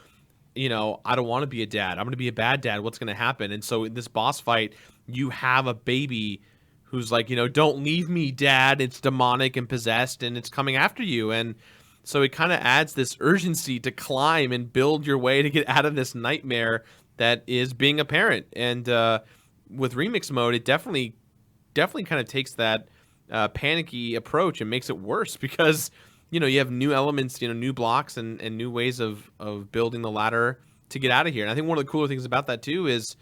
you know, I don't want to be a dad. I'm going to be a bad dad. What's going to happen? And so in this boss fight, you have a baby who's like, you know, don't leave me, Dad. It's demonic and possessed, and it's coming after you. And so it kind of adds this urgency to climb and build your way to get out of this nightmare that is being a parent. And with Remix mode, it definitely kind of takes that panicky approach and makes it worse because, you know, you have new elements, you know, new blocks and new ways of building the ladder to get out of here. And I think one of the cooler things about that too is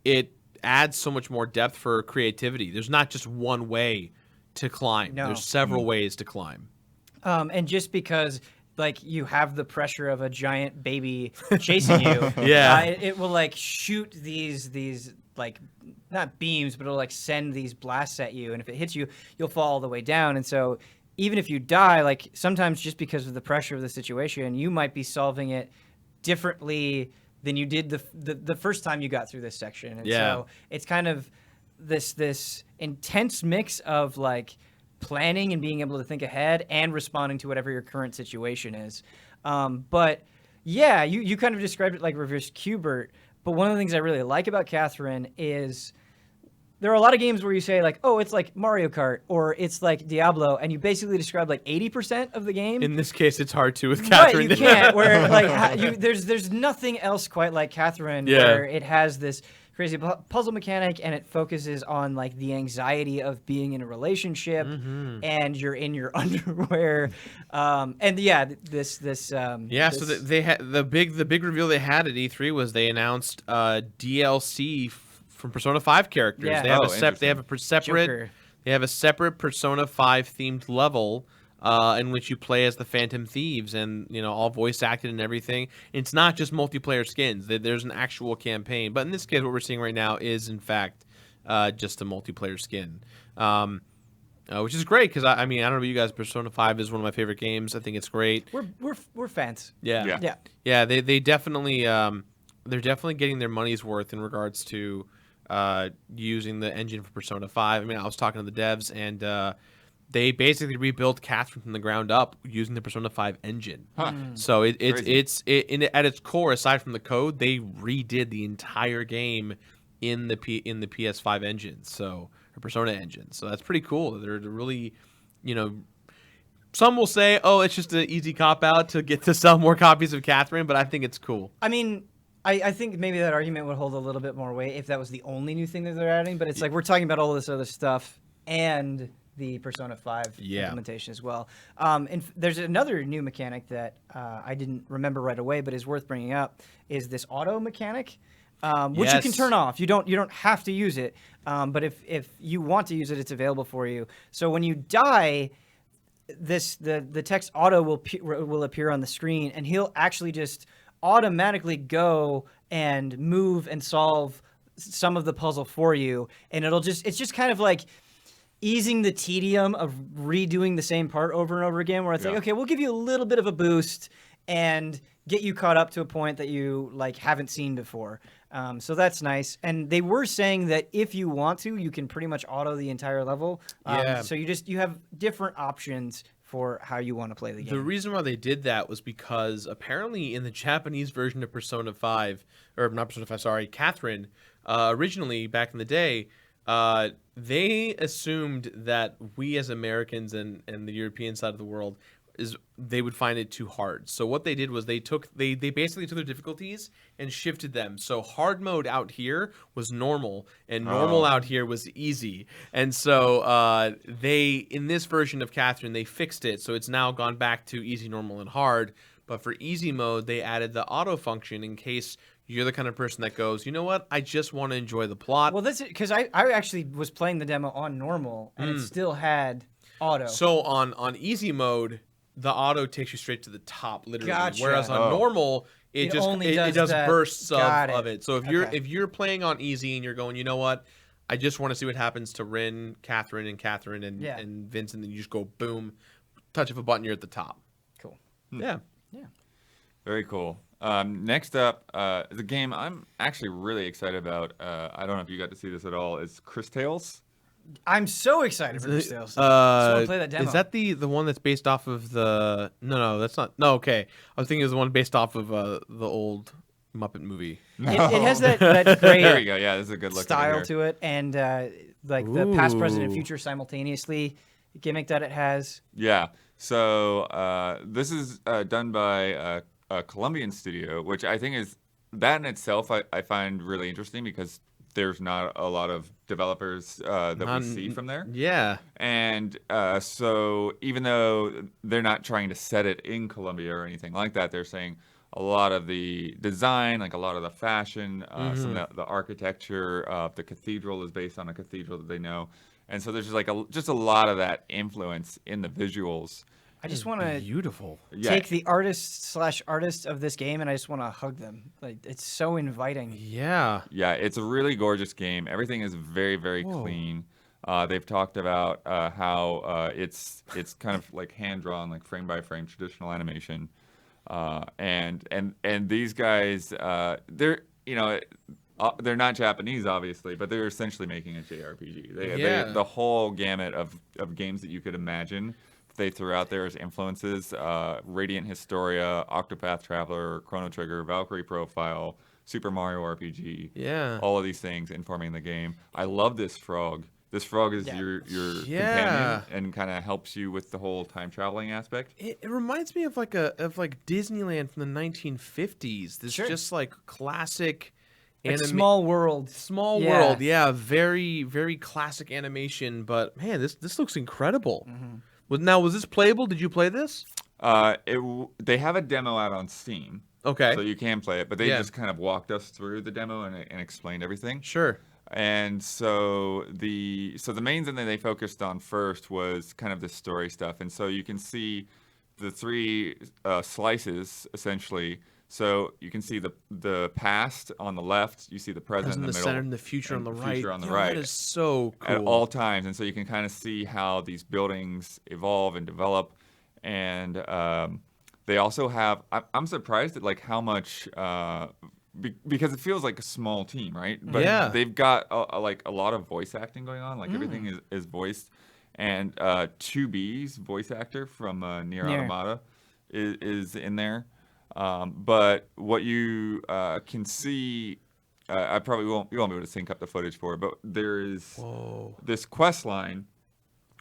it adds so much more depth for creativity. There's not just one way to climb. No. There's several ways to climb. And just because like you have the pressure of a giant baby chasing you, Yeah. It will like shoot these like not beams, but it'll like send these blasts at you, and if it hits you, you'll fall all the way down. And so even if you die, like sometimes just because of the pressure of the situation, you might be solving it differently than you did the first time you got through this section. And so it's kind of this intense mix of like planning and being able to think ahead and responding to whatever your current situation is. But yeah, you kind of described it like reverse Qbert. But one of the things I really like about Catherine is there are a lot of games where you say like, oh, it's like Mario Kart or it's like Diablo, and you basically describe like 80% of the game. In this case, it's hard to with Catherine. Right, you can't. Where like there's nothing else quite like Catherine, where it has this crazy puzzle mechanic and it focuses on like the anxiety of being in a relationship and you're in your underwear, and So they had the big reveal they had at E3 was they announced DLC from Persona 5 characters. Yeah. They have Joker. they have a separate Persona 5 themed level in which you play as the Phantom Thieves, and you know, all voice acted and everything. It's not just multiplayer skins. There's an actual campaign, but in this case, what we're seeing right now is in fact just a multiplayer skin, which is great because I mean, I don't know about you guys. Persona 5 is one of my favorite games. I think it's great. We're fans. Yeah. They definitely they're definitely getting their money's worth in regards to using the engine for Persona 5. I mean, I was talking to the devs, and they basically rebuilt Catherine from the ground up using the Persona 5 engine. So at its core, aside from the code, they redid the entire game in the PS5 engine, or Persona engine. So that's pretty cool. They're really some will say, oh, it's just an easy cop out to get to sell more copies of Catherine, but I think it's cool. I mean, I think maybe that argument would hold a little bit more weight if that was the only new thing that they're adding, but it's like we're talking about all this other stuff and the Persona 5 implementation as well. And there's another new mechanic that I didn't remember right away, but is worth bringing up, is this auto mechanic, which you can turn off. You don't have to use it, but if you want to use it, it's available for you. So when you die, the text auto will appear on the screen, and he'll actually just automatically go and move and solve some of the puzzle for you, and it's just kind of like easing the tedium of redoing the same part over and over again, where it's like, okay, we'll give you a little bit of a boost and get you caught up to a point that you like haven't seen before. So that's nice. And they were saying that if you want to, you can pretty much auto the entire level. So you have different options for how you want to play the game. The reason why they did that was because apparently in the Japanese version of Persona 5, or not Persona 5, sorry, Catherine, originally back in the day, they assumed that we as Americans and the European side of the world they would find it too hard. So what they did was they basically took their difficulties and shifted them. So hard mode out here was normal, and normal out here was easy. And so in this version of Catherine, they fixed it. So it's now gone back to easy, normal, and hard. But for easy mode, they added the auto function in case you're the kind of person that goes, you know what, I just want to enjoy the plot. Well, that's it, because I actually was playing the demo on normal, and it still had auto. So on easy mode, the auto takes you straight to the top, literally. Gotcha. Whereas on normal, it does bursts of it. So if you're playing on easy and you're going, you know what, I just want to see what happens to Rin, Catherine, and Vince, and then you just go boom, touch of a button, you're at the top. Cool. Yeah. Very cool. Next up is a game I'm actually really excited about. I don't know if you got to see this at all. It's Cris Tales. I'm so excited for Cris Tales. I want to play that demo. Is that the one that's based off of the... No, that's not... No, okay. I was thinking it was the one based off of the old Muppet movie. It has that great there you go. Yeah, this is a good look style to it, and like the past, present, and future simultaneously gimmick that it has. Yeah. So this is done by a Colombian studio, which I think is... That in itself I find really interesting because there's not a lot of developers that we see from there. Yeah. And so even though they're not trying to set it in Colombia or anything like that, they're saying a lot of the design, like a lot of the fashion, some of the architecture of the cathedral is based on a cathedral that they know. And so there's just a lot of that influence in the visuals. I just want to beautiful. take the artist of this game, and I just want to hug them. Like, it's so inviting. Yeah. Yeah, it's a really gorgeous game. Everything is very, very clean. They've talked about how it's kind of like hand drawn, like frame by frame traditional animation. And these guys, they're they're not Japanese, obviously, but they're essentially making a JRPG. They the whole gamut of games that you could imagine. They threw out there as influences: Radiant Historia, Octopath Traveler, Chrono Trigger, Valkyrie Profile, Super Mario RPG. Yeah. All of these things informing the game. I love this frog. This frog is your companion and kind of helps you with the whole time traveling aspect. It reminds me of Disneyland from the 1950s. This just like classic. Small world. Small world, yeah. Very, very classic animation. But man, this looks incredible. Mm-hmm. Now, was this playable? Did you play this? They have a demo out on Steam. Okay. So you can play it, but they just kind of walked us through the demo and explained everything. Sure. And so the main thing that they focused on first was kind of the story stuff. And so you can see the three slices, essentially. So you can see the past on the left, you see the present in the middle, center, and the future on the right. That is so cool. At all times, and so you can kind of see how these buildings evolve and develop. And they also have. I'm surprised at like how much because it feels like a small team, right? But they've got a lot of voice acting going on. Like everything is voiced, and 2B's voice actor from Nier Automata is in there. But what you can see, I probably won't be able to sync up the footage for it, but there is this quest line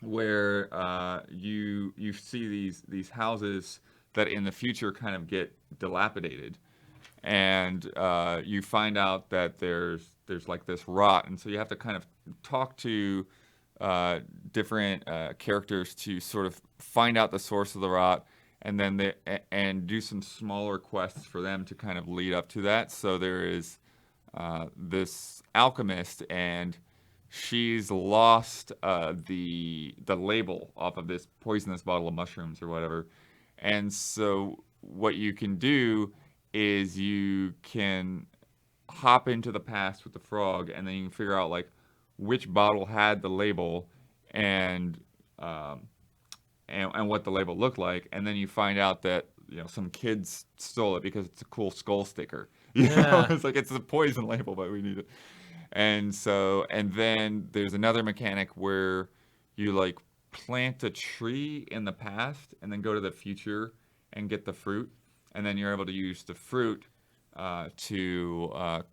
where you see these houses that in the future kind of get dilapidated, and you find out that there's like this rot, and so you have to kind of talk to different characters to sort of find out the source of the rot, and then and do some smaller quests for them to kind of lead up to that. So there is this alchemist, and she's lost the label off of this poisonous bottle of mushrooms or whatever. And so what you can do is you can hop into the past with the frog, and then you can figure out like which bottle had the label and what the label looked like, and then you find out that some kids stole it because it's a cool skull sticker. You know? It's like it's a poison label, but we need it. And then there's another mechanic where you like plant a tree in the past and then go to the future and get the fruit, and then you're able to use the fruit to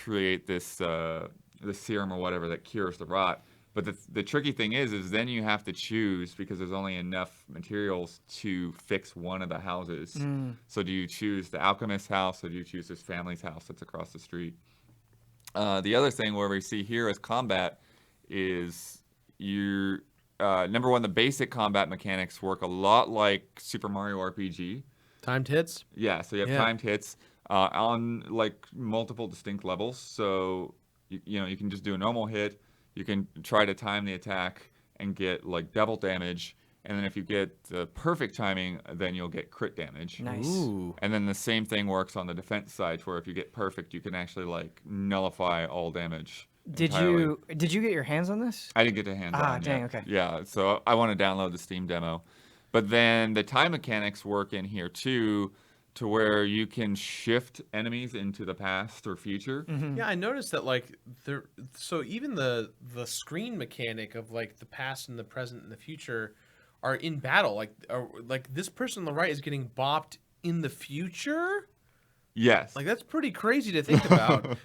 create this the serum or whatever that cures the rot. But the tricky thing is then you have to choose, because there's only enough materials to fix one of the houses. So do you choose the alchemist's house, or do you choose this family's house that's across the street? The other thing where we see here as combat is number one, the basic combat mechanics work a lot like Super Mario RPG. Timed hits? Yeah, so you have timed hits on like multiple distinct levels. So you can just do a normal hit. You can try to time the attack and get like double damage, and then if you get the perfect timing, then you'll get crit damage. Nice. Ooh. And then the same thing works on the defense side, where if you get perfect, you can actually like nullify all damage. Did entirely. you get your hands on this? I didn't get to hands on. dang, yet. okay. Yeah, so I want to download the Steam demo, but then the time mechanics work in here too, to where you can shift enemies into the past or future. Yeah, I noticed that like so even the screen mechanic of like the past and the present and the future are in battle. Like this person on the right is getting bopped in the future. Yes. Like that's pretty crazy to think about.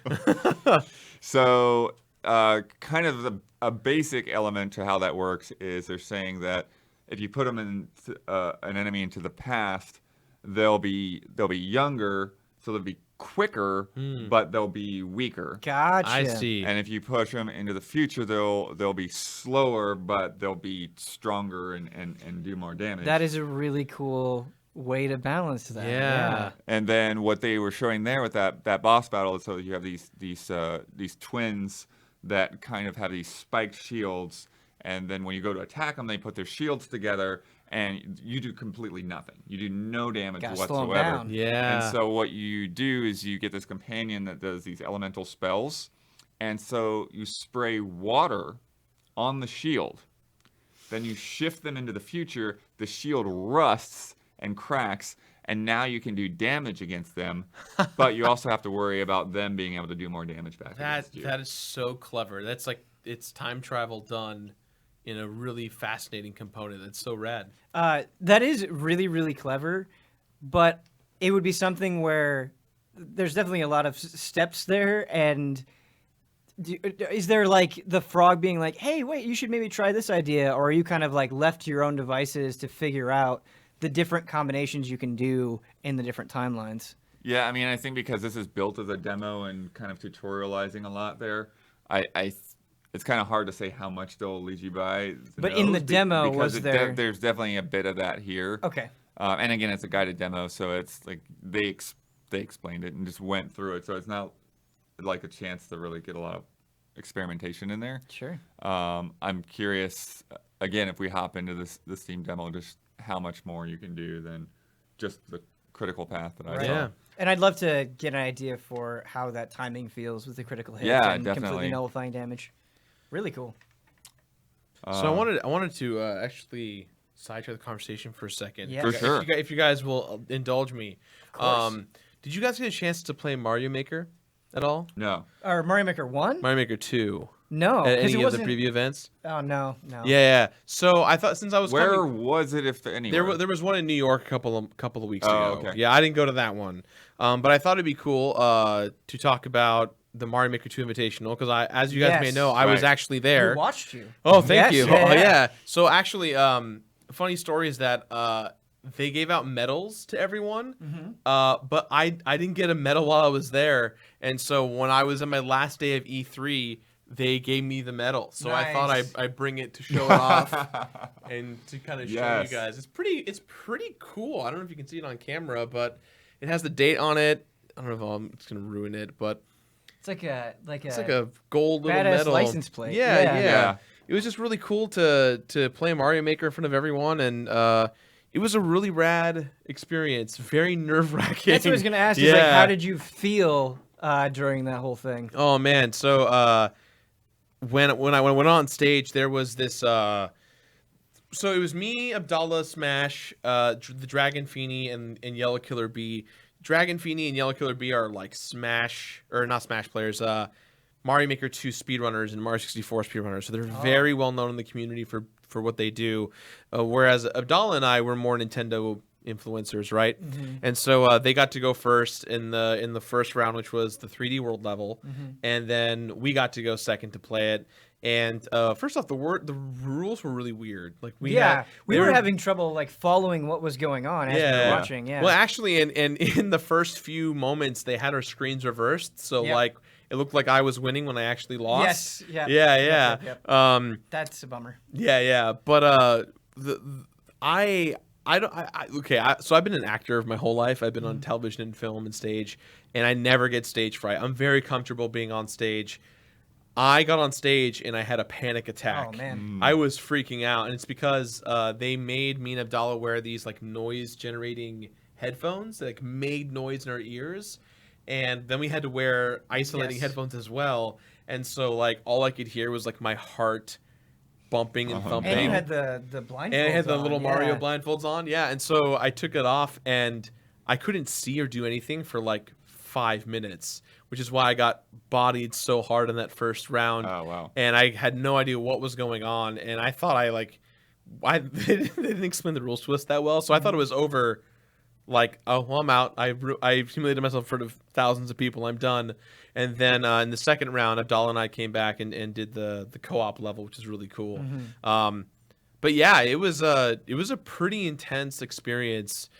So kind of a basic element to how that works is they're saying that if you put them in an enemy into the past, they'll be younger, so they'll be quicker, but they'll be weaker. Gotcha. I see. And if you push them into the future, they'll be slower, but they'll be stronger and do more damage. That is a really cool way to balance that. Yeah. And then what they were showing there with that boss battle is, so you have these twins that kind of have these spiked shields, and then when you go to attack them, they put their shields together, and you do completely nothing. You do no damage Gotta slow 'em whatsoever. down. Yeah. And so what you do is you get this companion that does these elemental spells, and so you spray water on the shield. Then you shift them into the future, the shield rusts and cracks, and now you can do damage against them, but you also have to worry about them being able to do more damage back against you. That is so clever. That's like it's time travel done in a really fascinating component. That's so rad. That is really, really clever, but it would be something where there's definitely a lot of steps there. And is there like the frog being like, hey, wait, you should maybe try this idea? Or are you kind of like left to your own devices to figure out the different combinations you can do in the different timelines? Yeah, I mean, I think because this is built as a demo and kind of tutorializing a lot there, it's kind of hard to say how much they'll lead you by. But in the demo, was there... there's definitely a bit of that here. Okay. And again, it's a guided demo, so it's like they explained it and just went through it, so it's not like a chance to really get a lot of experimentation in there. Sure. I'm curious, again, if we hop into the Steam demo, just how much more you can do than just the critical path that I saw. Yeah. And I'd love to get an idea for how that timing feels with the critical hit Yeah, and definitely. completely nullifying damage. Really cool. So I wanted to actually sidetrack the conversation for a second. Yeah. For sure. If you guys will indulge me. Of course. Did you guys get a chance to play Mario Maker at all? No. Or Mario Maker 1? Mario Maker 2. No. At 'cause any it of the wasn't... preview events? Oh, no. Yeah. So I thought since I was Where coming, was it, if anywhere? there was one in New York a couple of weeks Oh, ago. okay. Yeah, I didn't go to that one. But I thought it'd be cool to talk about the Mario Maker 2 Invitational because as you guys may Yes. know, I was Right. actually there. We watched you. Oh, thank Yes, you. yeah, Oh, yeah. yeah. So actually, funny story is that they gave out medals to everyone, but I didn't get a medal while I was there, and so when I was on my last day of E3, they gave me the medal. So I thought Nice. I'd bring it to show it off and to kind of show you Yes. guys. It's pretty cool. I don't know if you can see it on camera, but it has the date on it. I don't know if I'm just gonna ruin it, but It's like a it's like a gold little badass medal license plate. Yeah, Yeah. yeah, Yeah. It was just really cool to play Mario Maker in front of everyone, and it was a really rad experience. Very nerve-wracking. That's what I was gonna ask. Is like, how did you feel during that whole thing? Oh man, so when I went on stage, there was this. So it was me, Abdallah, Smash, the Dragon Feeny, and Yellow Killer Bee. Dragon Feeny and Yellow Killer Bee are like Smash or not Smash players. Mario Maker 2 speedrunners and Mario 64 speedrunners. So they're very well known in the community for what they do. Whereas Abdallah and I were more Nintendo influencers, right? And so they got to go first in the first round, which was the 3D World level, and then we got to go second to play it. And first off, the rules were really weird. Like we were having trouble like following what was going on as we were watching. Yeah. Well, actually, and in the first few moments, they had our screens reversed, so like it looked like I was winning when I actually lost. Yes. Yeah. Yeah. Yep. That's a bummer. Yeah. But so I've been an actor my whole life. I've been on television and film and stage, and I never get stage fright. I'm very comfortable being on stage. I got on stage and I had a panic attack. Oh man. I was freaking out, and it's because they made me and Abdallah wear these like noise generating headphones that like made noise in our ears, and then we had to wear isolating headphones as well. And so like all I could hear was like my heart bumping and thumping. And you had the blindfolds And I had the on, little Mario blindfolds on. Yeah, and so I took it off and I couldn't see or do anything for like 5 minutes, which is why I got bodied so hard in that first round. Oh, wow. And I had no idea what was going on, and I thought they didn't explain the rules to us that well, so I thought it was over. Like, oh, well, I'm out. I humiliated myself in front of thousands of people. I'm done. And then in the second round, Abdallah and I came back and did the co-op level, which is really cool. But yeah, it was a pretty intense experience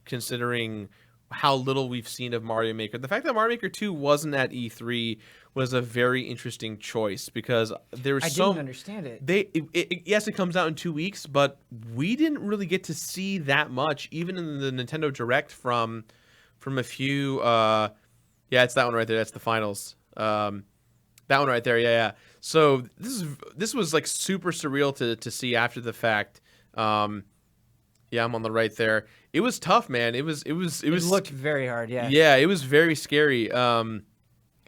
considering how little we've seen of Mario Maker. The fact that Mario Maker 2 wasn't at E3 was a very interesting choice because there was I didn't understand it. Yes, it comes out in 2 weeks, but we didn't really get to see that much, even in the Nintendo Direct from a few. It's that one right there. That's the finals. That one right there. Yeah. So this was like super surreal to see after the fact. Yeah, I'm on the right there. It was tough, man. It looked very hard. Yeah. Yeah, it was very scary. I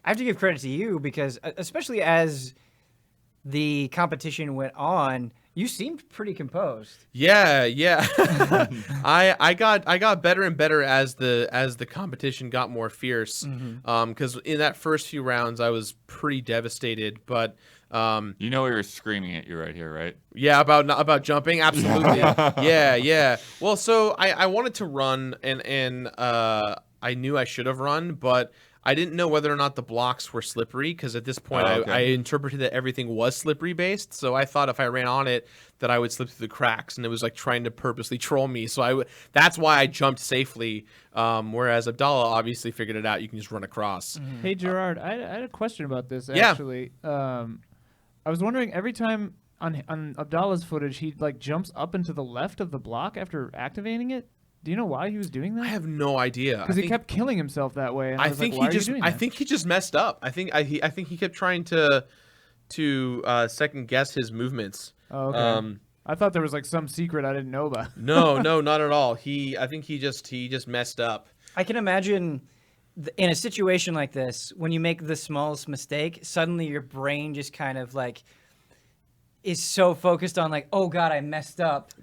have to give credit to you because, especially as the competition went on, you seemed pretty composed. Yeah. I got better and better as the competition got more fierce. Because in that first few rounds, I was pretty devastated. But You know we were screaming at you right here, right? yeah, about jumping, absolutely. Yeah. Well, so I wanted to run, and I knew I should have run, but I didn't know whether or not the blocks were slippery because at this point I interpreted that everything was slippery based. So I thought if I ran on it that I would slip through the cracks, and it was like trying to purposely troll me. So that's why I jumped safely. Whereas Abdallah obviously figured it out. You can just run across. Hey Jirard, I had a question about this Yeah. actually. I was wondering every time on Abdallah's footage he like jumps up into the left of the block after activating it. Do you know why he was doing that? I have no idea. Because he kept killing himself that way. And I was think like, why are you he doing I that? think he just messed up. I think he kept trying to second guess his movements. Oh, okay. I thought there was like some secret I didn't know about. No, not at all. I think he just messed up. I can imagine in a situation like this, when you make the smallest mistake, suddenly your brain just kind of like is so focused on like, oh God, I messed up.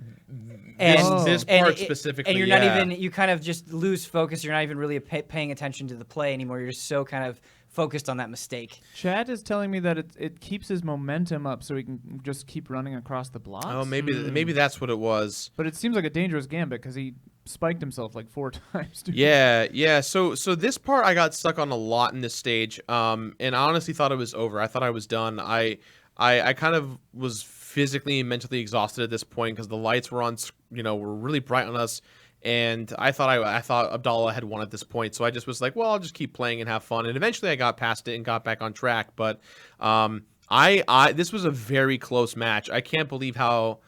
And This part specifically, and you're not even, you kind of just lose focus. You're not even really paying attention to the play anymore. You're just so kind of focused on that mistake. Chad is telling me that it keeps his momentum up so he can just keep running across the blocks. Oh, maybe that's what it was. But it seems like a dangerous gambit because he spiked himself like 4 times. Dude. Yeah. So this part I got stuck on a lot in this stage, and I honestly thought it was over. I thought I was done. I kind of was physically and mentally exhausted at this point because the lights were on, were really bright on us, and I thought Abdallah had won at this point. So I just was like, well, I'll just keep playing and have fun. And eventually I got past it and got back on track. But this was a very close match. I can't believe how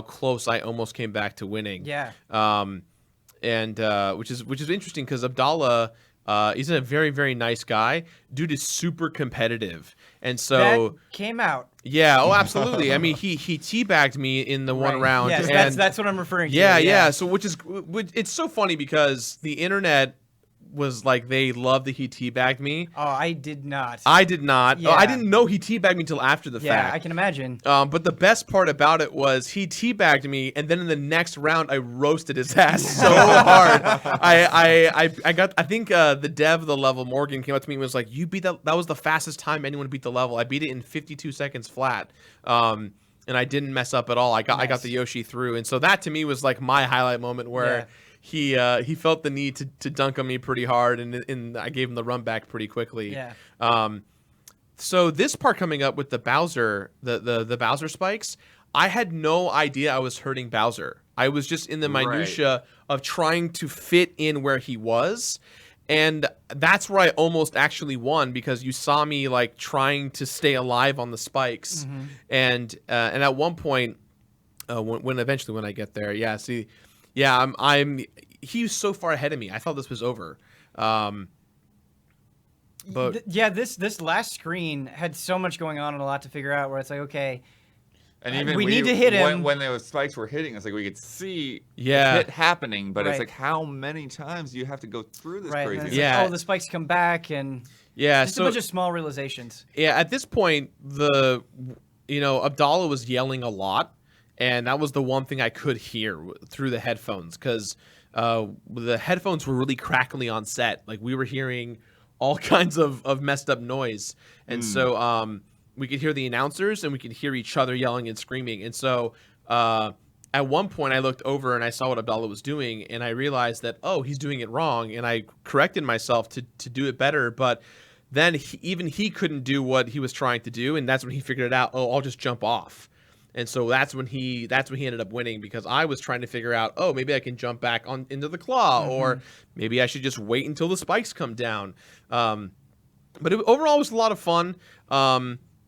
close I almost came back to winning. Yeah. And which is interesting because Abdallah, he's a very, very nice guy. Dude is super competitive, and so that came out. Yeah. Oh, absolutely. I mean, he teabagged me in the one round. Yes, and that's what I'm referring to. Yeah. So it's so funny because the internet was like they loved that he teabagged me. Oh, I did not. I did not. Yeah. Oh, I didn't know he teabagged me until after the Yeah, fact. I can imagine. But the best part about it was he teabagged me, and then in the next round I roasted his ass so hard. I think the dev of the level, Morgan, came up to me and was like, "You beat that was the fastest time anyone beat the level. I beat it in 52 seconds flat." And I didn't mess up at all. I got the Yoshi through, and so that to me was like my highlight moment where he felt the need to dunk on me pretty hard, and I gave him the run back pretty quickly. Yeah. So this part coming up with the Bowser, the Bowser spikes, I had no idea I was hurting Bowser. I was just in the minutia of trying to fit in where he was. And that's where I almost actually won because you saw me like trying to stay alive on the spikes. Mm-hmm. And at one point, when I get there, he was so far ahead of me. I thought this was over. But this last screen had so much going on and a lot to figure out where it's like, okay, And even we need to hit him. when those spikes were hitting, it's like we could see Yeah. the hit happening, but Right. it's like how many times do you have to go through this right? And crazy? it's Yeah. like, oh, the spikes come back, and just a bunch of small realizations. Yeah, at this point, Abdallah was yelling a lot, and that was the one thing I could hear through the headphones because the headphones were really crackly on set. Like we were hearing all kinds of messed up noise, and so we could hear the announcers and we could hear each other yelling and screaming. And so at one point, I looked over and I saw what Abdallah was doing, and I realized that he's doing it wrong, and I corrected myself to do it better, but. Then he couldn't do what he was trying to do, and that's when he figured it out. Oh, I'll just jump off, and so that's when he ended up winning because I was trying to figure out. Oh, maybe I can jump back into the claw, or maybe I should just wait until the spikes come down. But overall, it was a lot of fun.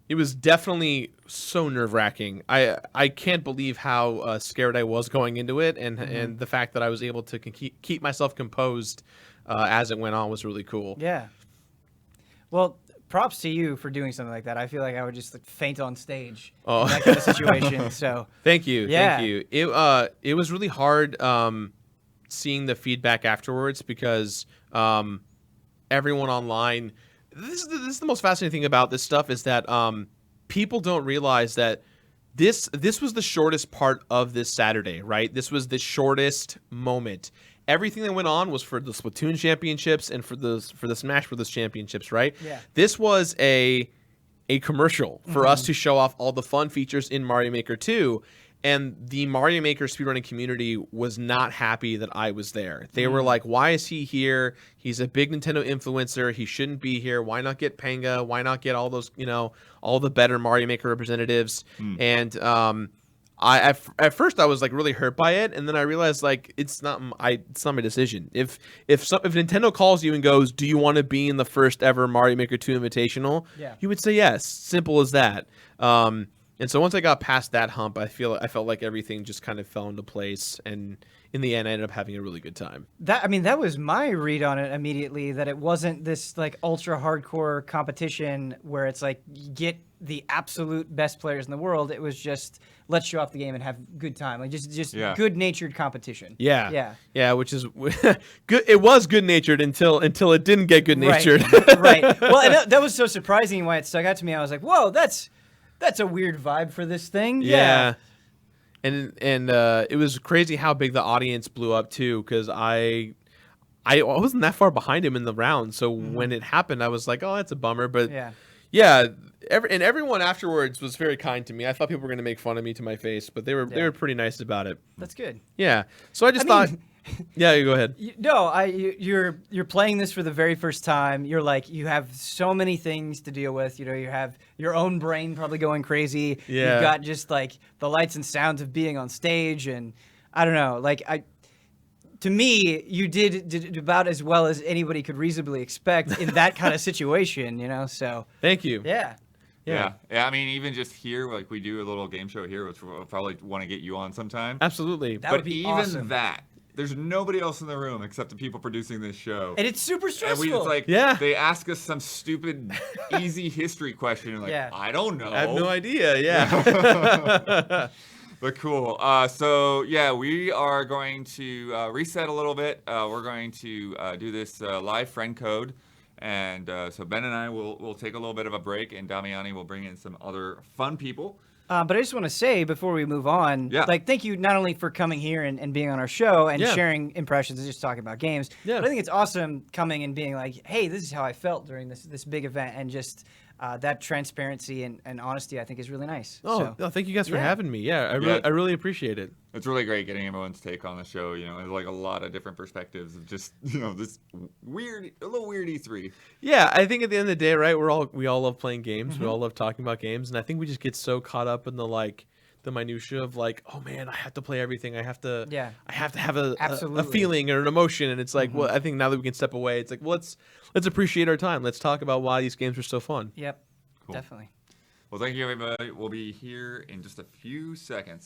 It was definitely so nerve-wracking. I can't believe how scared I was going into it, and the fact that I was able to keep myself composed as it went on was really cool. Yeah. Well, props to you for doing something like that. I feel like I would just faint on stage in that kind of situation. So Thank you. Yeah. Thank you. It was really hard seeing the feedback afterwards because everyone online. This is the most fascinating thing about this stuff is that people don't realize that this was the shortest part of this Saturday, right? This was the shortest moment. Everything that went on was for the Splatoon championships and for the Smash Bros. Championships, right? Yeah. This was a commercial for us to show off all the fun features in Mario Maker 2, and the Mario Maker speedrunning community was not happy that I was there. They were like, "Why is he here? He's a big Nintendo influencer. He shouldn't be here. Why not get Panga? Why not get all those, all the better Mario Maker representatives?" And at first I was like really hurt by it, and then I realized like it's not my decision. If Nintendo calls you and goes, "Do you want to be in the first ever Mario Maker 2 Invitational?" Yeah. You would say yes. Simple as that. And so once I got past that hump, I felt like everything just kind of fell into place, and in the end, I ended up having a really good time. That was my read on it immediately. That it wasn't this like ultra hardcore competition where it's like you get the absolute best players in the world. It was just let's show off the game and have good time, like just good natured competition. Yeah, which is good. It was good natured until it didn't get good natured. Right. Well, and that was so surprising why it stuck out to me. I was like, whoa, that's a weird vibe for this thing. Yeah. And it was crazy how big the audience blew up too, because I wasn't that far behind him in the round. So when it happened, I was like, oh, that's a bummer. But everyone afterwards was very kind to me. I thought people were going to make fun of me to my face, but they were pretty nice about it. That's good. Yeah. So I thought, Yeah, you go ahead. You're playing this for the very first time. You're like, you have so many things to deal with. You know, you have your own brain probably going crazy. Yeah. You've got just like the lights and sounds of being on stage, and I don't know. Like to me, you did about as well as anybody could reasonably expect in that kind of situation. You know, so Thank you. yeah. Yeah. I mean, even just here, like we do a little game show here, which we'll probably want to get you on sometime. Absolutely. That would But be even awesome. that, there's nobody else in the room except the people producing this show. And it's super And stressful. we just like, Yeah. they ask us some stupid, easy history question. And like, Yeah. I don't know. I have no idea. Yeah. But cool. So yeah, we are going to reset a little bit. We're going to do this live friend code, and so Ben and I will take a little bit of a break, and Damiani will bring in some other fun people. But I just want to say before we move on, Yeah. like thank you not only for coming here and being on our show and Yeah. sharing impressions and just talking about games, Yeah. but I think it's awesome coming and being like, hey, this is how I felt during this big event, and just that transparency and honesty I think is really nice. Oh, So, no, thank you guys for yeah. having me. Yeah, Yeah. I really appreciate it. It's really great getting everyone's take on the show. You know, there's like a lot of different perspectives of just this a little weird E3. Yeah, I think at the end of the day, right, we all love playing games. We all love talking about games, and I think we just get so caught up in the minutia of like, oh man, I have to play everything. I have to have a Absolutely. feeling or an emotion, and it's like, well, I think now that we can step away, it's like, well, let's appreciate our time. Let's talk about why these games are so fun. Yep, Cool. definitely. Well, thank you, everybody. We'll be here in just a few seconds.